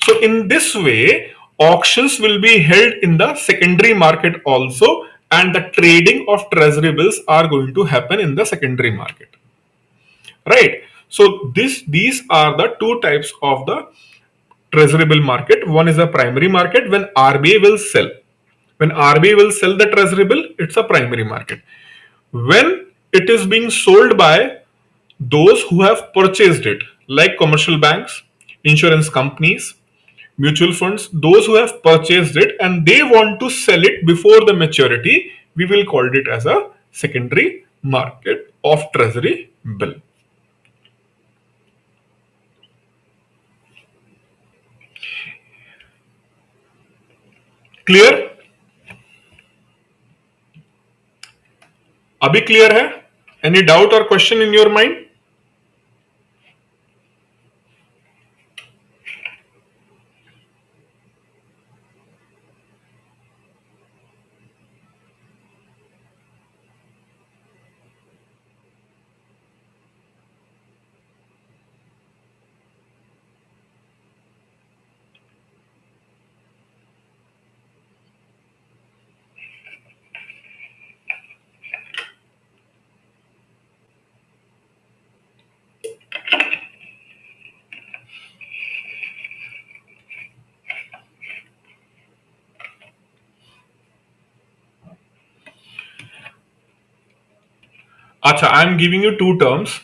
So in this way, auctions will be held in the secondary market also, and the trading of treasury bills are going to happen in the secondary market. Right? So these are the two types of the treasury bill market. One is a primary market when RBI will sell. When RBI will sell the treasury bill, it's a primary market. When it is being sold by those who have purchased it, like commercial banks, insurance companies, mutual funds, those who have purchased it and they want to sell it before the maturity, we will call it as a secondary market of treasury bill. Clear? अभी clear है? Any doubt और question in your mind? अच्छा, I am giving you two terms.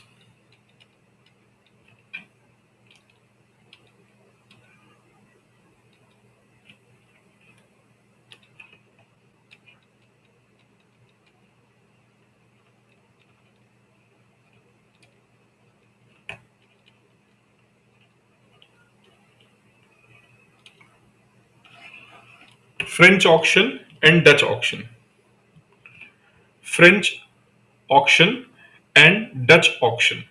French auction and Dutch auction. French auction and Dutch auction.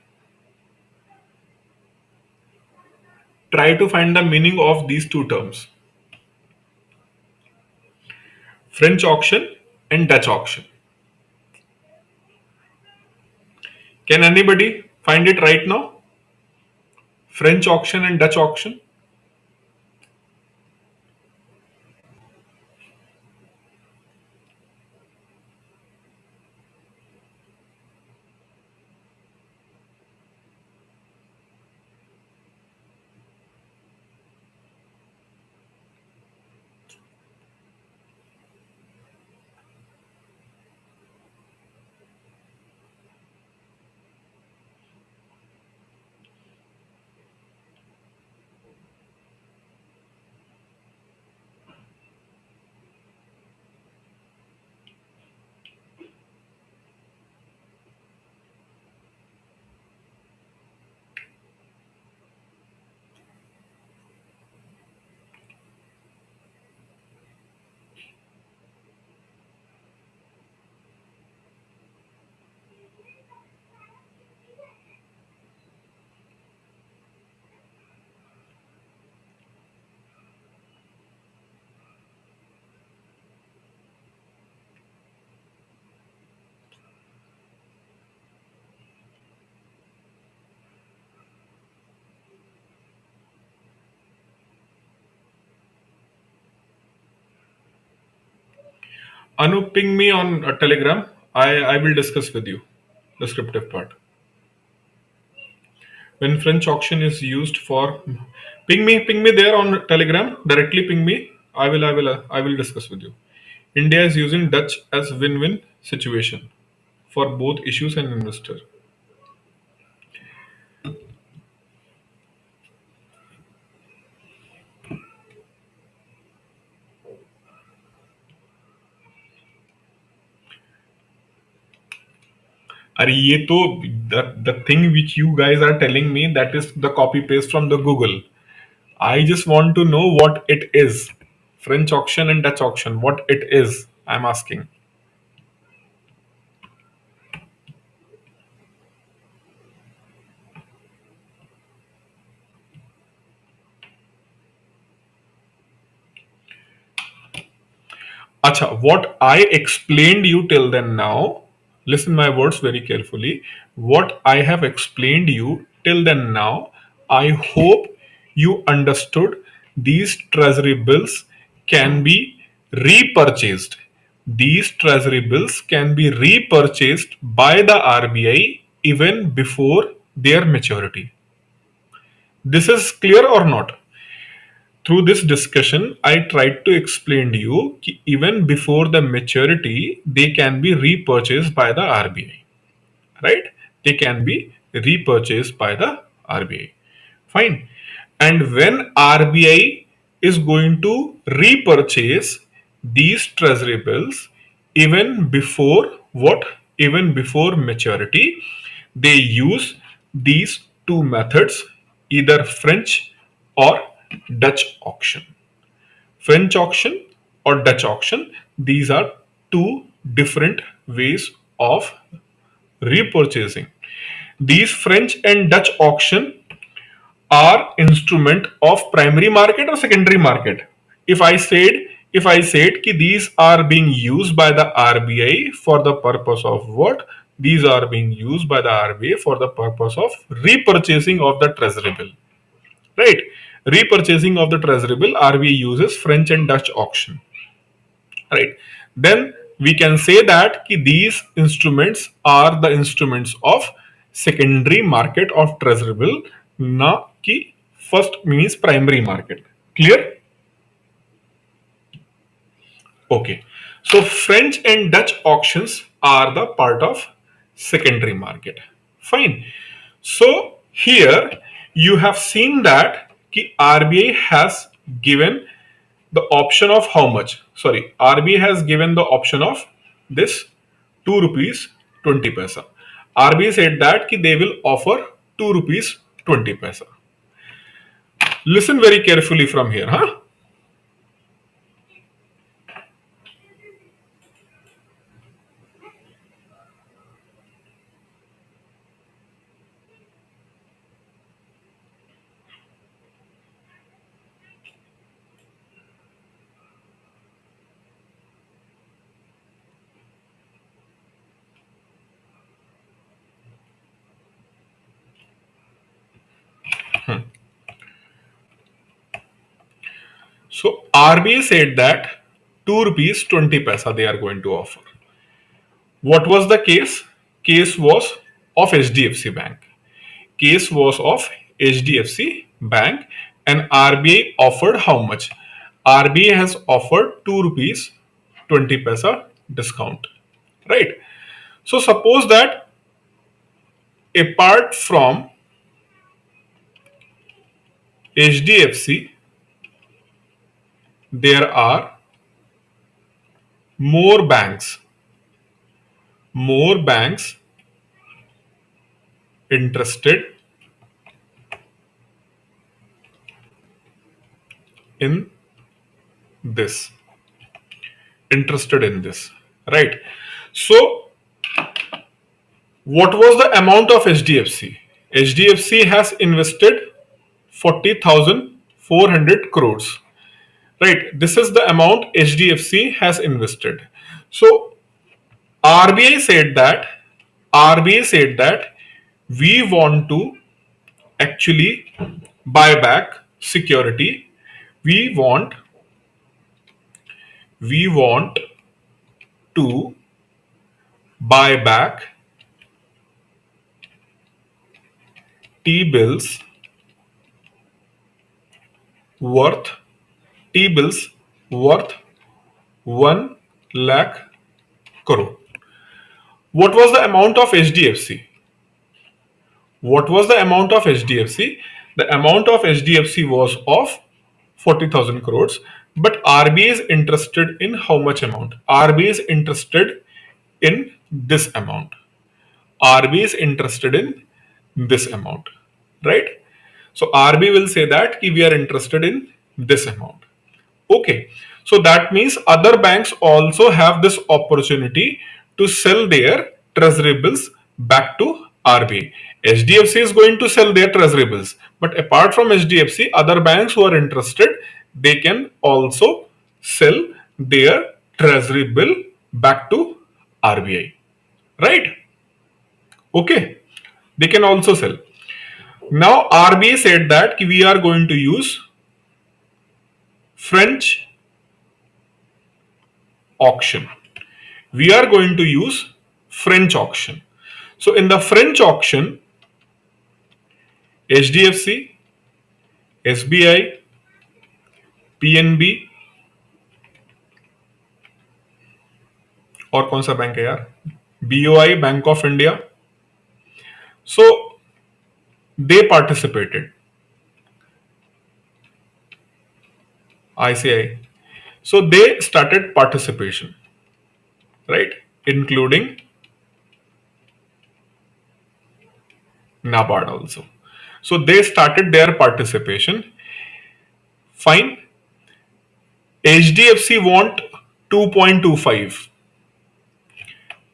Try to find the meaning of these two terms. French auction and Dutch auction. Can anybody find it right now? French auction and Dutch auction. Anu, ping me on a Telegram. I will discuss with you the descriptive part. When French auction is used for, ping me there on Telegram. Directly ping me. I will discuss with you. India is using Dutch as win-win situation for both issues and investor. अरे ये तो the thing which you guys are telling me, that is the copy paste from the Google. I just want to know what it is. French auction and Dutch auction, what it is, I'm asking. Acha, what I explained you till then now, listen my words very carefully. What I have explained you till then now, I hope you understood these treasury bills can be repurchased. These treasury bills can be repurchased by the RBI even before their maturity. This is clear or not? Through this discussion, I tried to explain to you कि even before the maturity, they can be repurchased by the RBI, right? They can be repurchased by the RBI. Fine. And when RBI is going to repurchase these treasury bills, even before what? Even before maturity, they use these two methods, either French or Dutch auction. French auction or Dutch auction, these are two different ways of repurchasing. These French and Dutch auction are instrument of primary market or secondary market. If I said कि these are being used by the RBI for the purpose of what? These are being used by the RBI for the purpose of repurchasing of the treasury bill. Right? Repurchasing of the treasury bill, RBI uses French and Dutch auction. Right? Then we can say that these instruments are the instruments of secondary market of treasury bill, na ki first means primary market. Clear? Okay. So French and Dutch auctions are the part of secondary market. Fine. So here you have seen that RBI has given the option of how much? Sorry, RBI has given the option of this 2 rupees 20 paisa. RBI said that they will offer 2 rupees 20 paisa. Listen very carefully from here, huh? So RBI said that 2 rupees 20 paisa they are going to offer. What was the case? Case was of HDFC Bank. Case was of HDFC Bank, and RBI offered how much? RBI has offered 2 rupees 20 paisa discount. Right? So suppose that apart from HDFC, there are more banks interested in this right? So what was the amount of HDFC has invested 40,400 crores, right? This is the amount HDFC has invested. So RBI said that we want to actually buy back security. We want to buy back T-bills worth T-bills worth 1 lakh crore. What was the amount of HDFC? What was the amount of HDFC? The amount of HDFC was of 40,000 crores. But RBI is interested in how much amount? RBI is interested in this amount. RBI is interested in this amount, right? So RBI will say that we are interested in this amount. Okay, so that means other banks also have this opportunity to sell their treasury bills back to RBI. HDFC is going to sell their treasury bills, but apart from HDFC, other banks who are interested, they can also sell their treasury bill back to RBI, right? Okay, they can also sell. Now RBI said that we are going to use French auction. We are going to use French auction. So in the French auction, HDFC, SBI, PNB और कौन सा bank है यार, BOI, Bank of India, so they participated. ICI, so they started participation, right, including NABARD also. So they started their participation. Fine. HDFC want 2.25.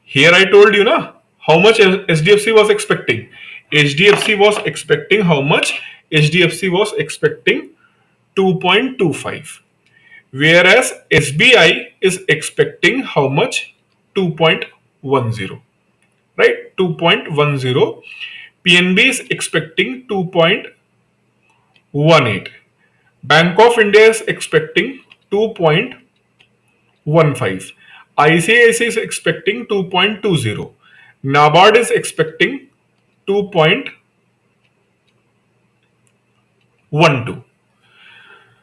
Here I told you na how much HDFC was expecting. HDFC was expecting how much? HDFC was expecting 2.25. Whereas SBI is expecting how much? 2.10. Right? 2.10. PNB is expecting 2.18. Bank of India is expecting 2.15. ICICI is expecting 2.20. NABARD is expecting 2.12.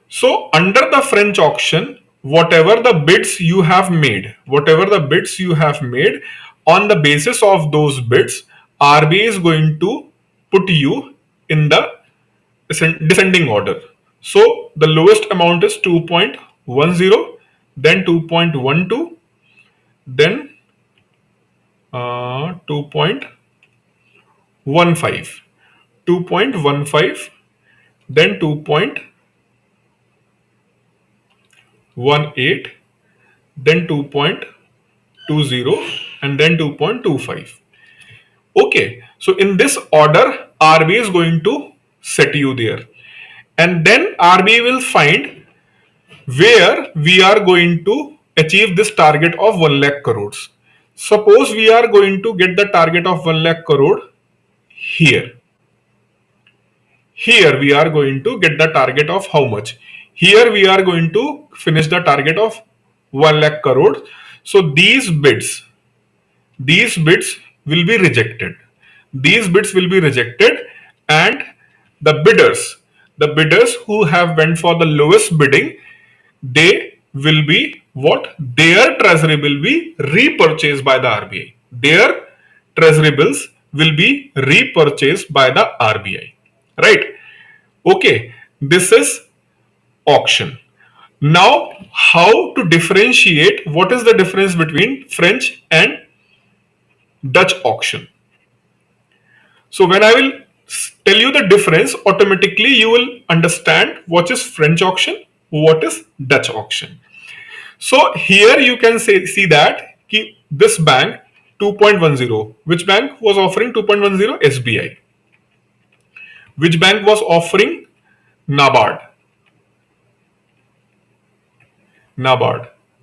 So under the French auction, whatever the bids you have made, on the basis of those bids, RBI is going to put you in the descending order. So the lowest amount is 2.10, then 2.12, then 2.15, 2.15, then 2.18, then 2.20, and then 2.25. Okay, so in this order, RBI is going to set you there. And then RBI will find where we are going to achieve this target of 1 lakh crores. Suppose we are going to get the target of 1 lakh crore here. Here we are going to get the target of how much? Here we are going to finish the target of 1 lakh crore. So these bids will be rejected. These bids will be rejected, and the bidders who have went for the lowest bidding, they will be what? Their treasury will be repurchased by the RBI. Their treasury bills will be repurchased by the RBI. Right? Okay, this is auction. Now, how to differentiate? What is the difference between French and Dutch auction? So when I will tell you the difference, automatically you will understand what is French auction, what is Dutch auction. So here you can see that this bank 2.10, which bank was offering 2.10? SBI. Which bank was offering? NABARD.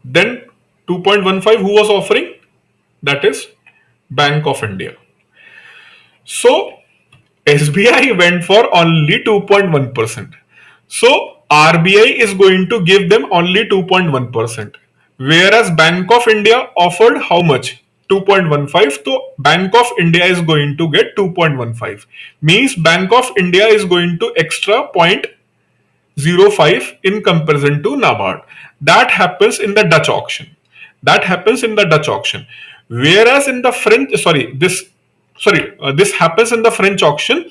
Then 2.15, who was offering? That is Bank of India. So SBI went for only 2.1%. So RBI is going to give them only 2.1%. whereas Bank of India offered how much? 2.15. So Bank of India is going to get 2.15. Means Bank of India is going to extra 0.05 in comparison to NABARD. That happens in the Dutch auction. That happens in the Dutch auction. Whereas in the French, this happens in the French auction.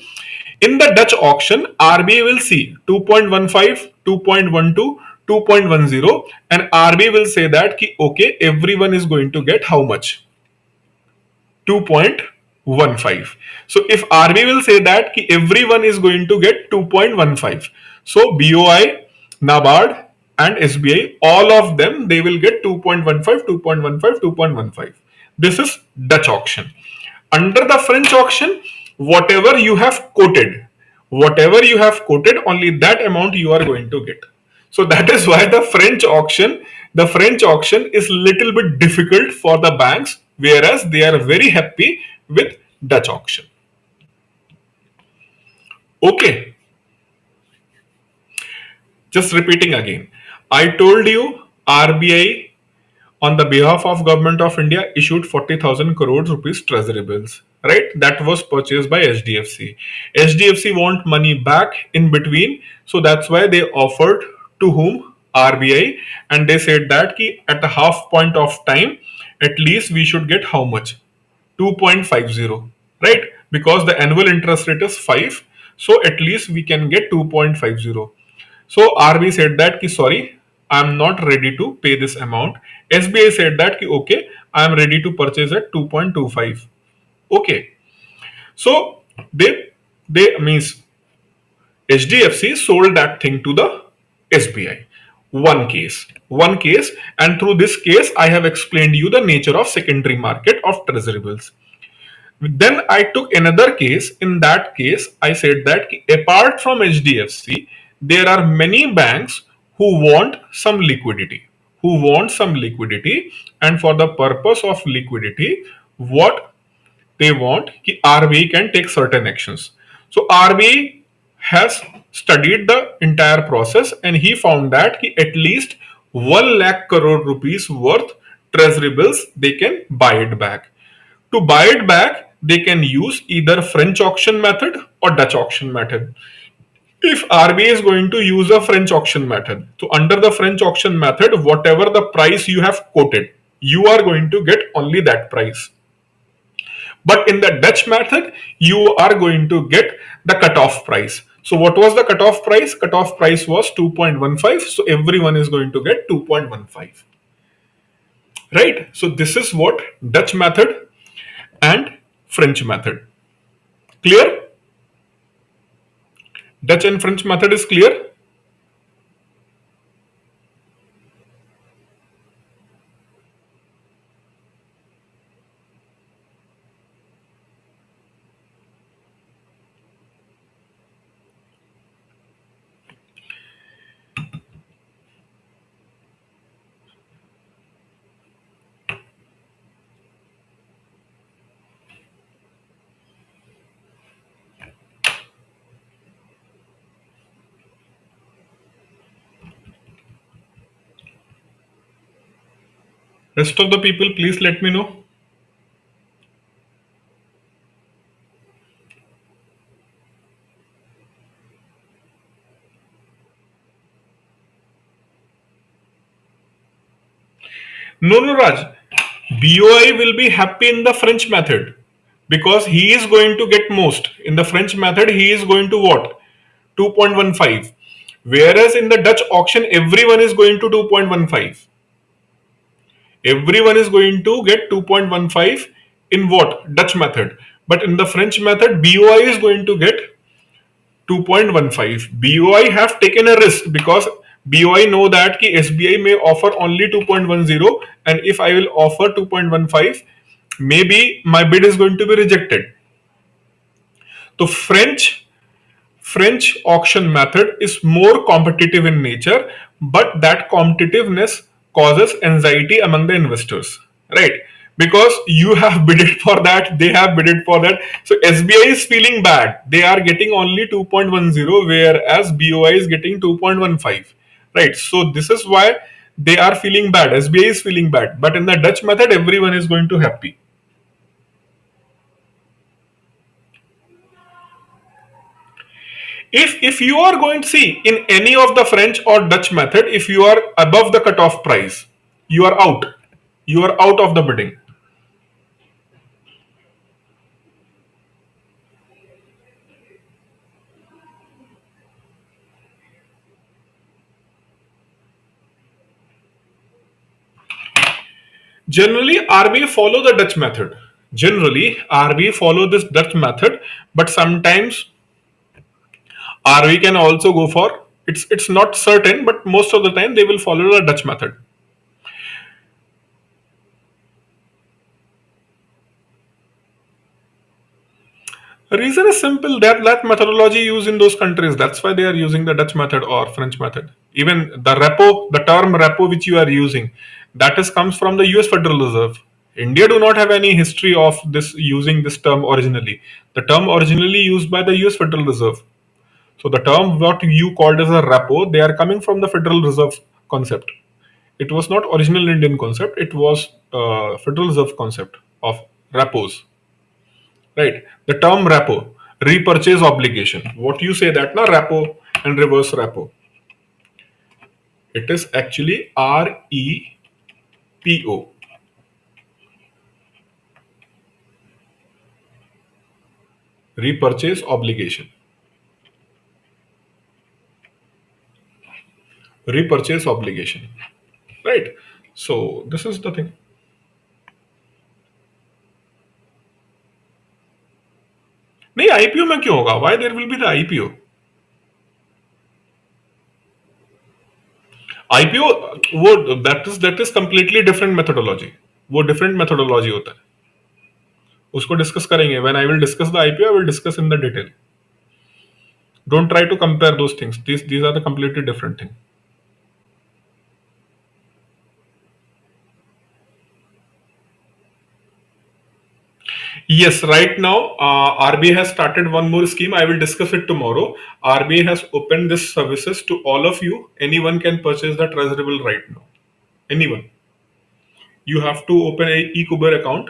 In the Dutch auction, RBI will see 2.15, 2.12, 2.10, and RBI will say that okay, everyone is going to get how much? 2.15. So if RBI will say that everyone is going to get 2.15, so BOI, NABARD and SBI, all of them, they will get 2.15, 2.15, 2.15. This is Dutch auction. Under the French auction, whatever you have quoted, only that amount you are going to get. So that is why the French auction is little bit difficult for the banks, whereas they are very happy with Dutch auction. Okay, just repeating again. I told you RBI on the behalf of Government of India issued 40,000 crores rupees treasury bills, right? That was purchased by HDFC. HDFC want money back in between, so that's why they offered to whom? RBI, and they said that at a half point of time, at least we should get how much? 2.50, right? Because the annual interest rate is 5, so at least we can get 2.50. So RBI said that sorry, I am not ready to pay this amount. SBI said that okay, I am ready to purchase at 2.25. Okay, so they means HDFC sold that thing to the SBI. One case, and through this case, I have explained you the nature of secondary market of treasury bills. Then I took another case. In that case, I said that apart from HDFC, there are many banks who want some liquidity. And for the purpose of liquidity, what they want, RBI can take certain actions. So RBI has studied the entire process and he found that at least 1 lakh crore rupees worth treasury bills they can buy it back. To buy it back, they can use either French auction method or Dutch auction method. If RBI is going to use a French auction method, so under the French auction method, whatever the price you have quoted, you are going to get only that price. But in the Dutch method, you are going to get the cutoff price. So what was the cutoff price? Cutoff price was 2.15. So everyone is going to get 2.15. Right? So this is what Dutch method and French method. Clear? Dutch and French method is clear? Rest of the people, please let me know. No, Raj. BOI will be happy in the French method because he is going to get most. In the French method, he is going to what? 2.15. Whereas in the Dutch auction, everyone is going to 2.15. Everyone is going to get 2.15 in what? Dutch method. But in the French method, BOI is going to get 2.15. BOI have taken a risk because BOI know that SBI may offer only 2.10, and if I will offer 2.15, maybe my bid is going to be rejected. So French auction method is more competitive in nature, but that competitiveness causes anxiety among the investors, right? Because you have bidded for that, they have bidded for that. So SBI is feeling bad. They are getting only 2.10, whereas BOI is getting 2.15, right? So this is why they are feeling bad. SBI is feeling bad. But in the Dutch method, everyone is going to happy. If you are going to see in any of the French or Dutch method, if you are above the cutoff price, you are out. You are out of the bidding. Generally, RBI follow the Dutch method. Generally, RBI follow this Dutch method, but sometimes RBI can also go for, it's not certain, but most of the time they will follow the Dutch method. The reason is simple, that methodology used in those countries. That's why they are using the Dutch method or French method. Even the term repo which you are using, that is comes from the US Federal Reserve. India do not have any history of this using this term originally. The term originally used by the US Federal Reserve. So the term what you called as a repo, they are coming from the Federal Reserve concept. It was not original Indian concept. It was Federal Reserve concept of repos. Right. The term repo, repurchase obligation. What you say that na repo and reverse repo. It is actually REPO. Repurchase obligation. Repurchase obligation. Right. So this is the thing. नहीं IPO में क्यों होगा? Why there will be the IPO? IPO वो that is completely different methodology. वो different methodology होता है. उसको discuss करेंगे. When I will discuss the IPO I will discuss in the detail. Don't try to compare those things. These are the completely different thing. Yes, right now RBI has started one more scheme. I will discuss it tomorrow. RBI has opened this services to all of you. Anyone can purchase the treasury bill right now. Anyone. You have to open a eKuber account.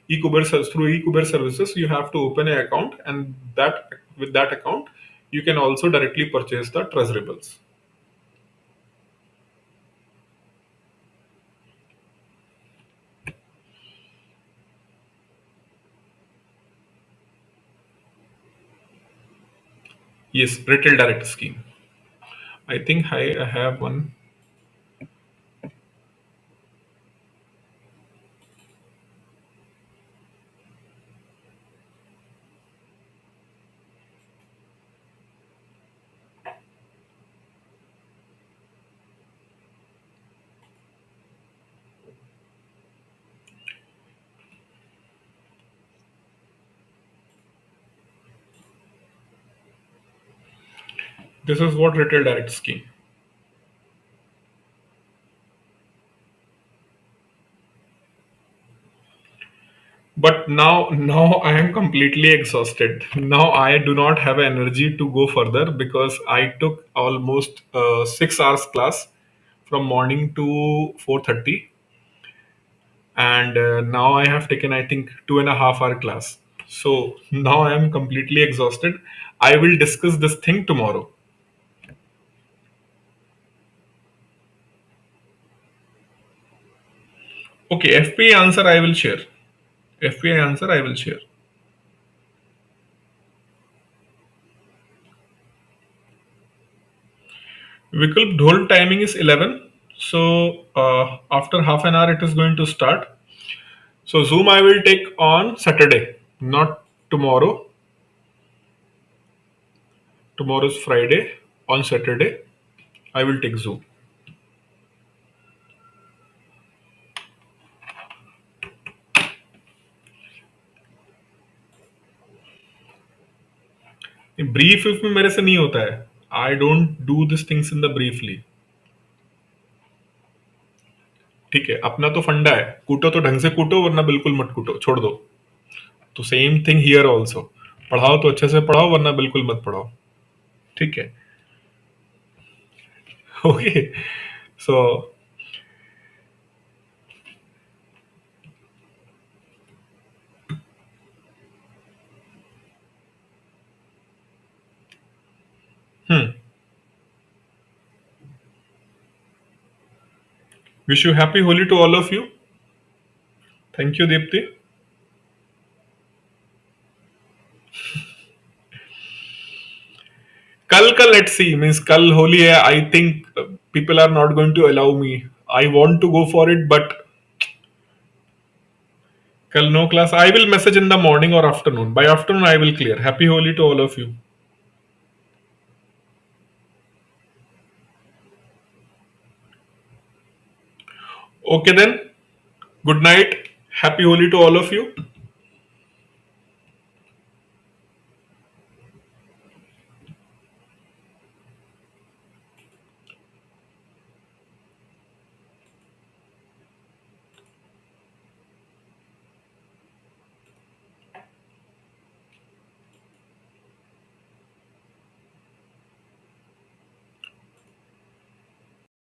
Through eKuber services, you have to open an account, and that with that account, you can also directly purchase the treasury bills. Yes, retail direct scheme. I think I have one. This is what retail direct scheme. But now I am completely exhausted. Now I do not have energy to go further because I took almost 6 hours class from morning to 4:30, and now I have taken, I think, 2.5 hour class. So now I am completely exhausted. I will discuss this thing tomorrow. Okay, FPA answer I will share. FPA answer I will share. Vikalp whole timing is 11. So after half an hour it is going to start. So Zoom I will take on Saturday, not tomorrow. Tomorrow is Friday. On Saturday, I will take Zoom. Brief में मेरे से नहीं होता है. I don't do this things in the briefly. ठीक है, अपना तो फंडा है, कूटो तो ढंग से कूटो, वरना बिल्कुल मत कूटो, छोड़ दो. तो सेम थिंग हियर ऑल्सो. पढ़ाओ तो अच्छे से पढ़ाओ, वरना बिल्कुल मत पढ़ाओ. ठीक है. Okay. So Wish you happy Holi to all of you. Thank you, Deepti. कल का let's see means कल होली है. I think people are not going to allow me. I want to go for it, but कल no class. I will message in the morning or afternoon. By afternoon I will clear. Happy Holi to all of you. Okay then. Good night. Happy Holi to all of you.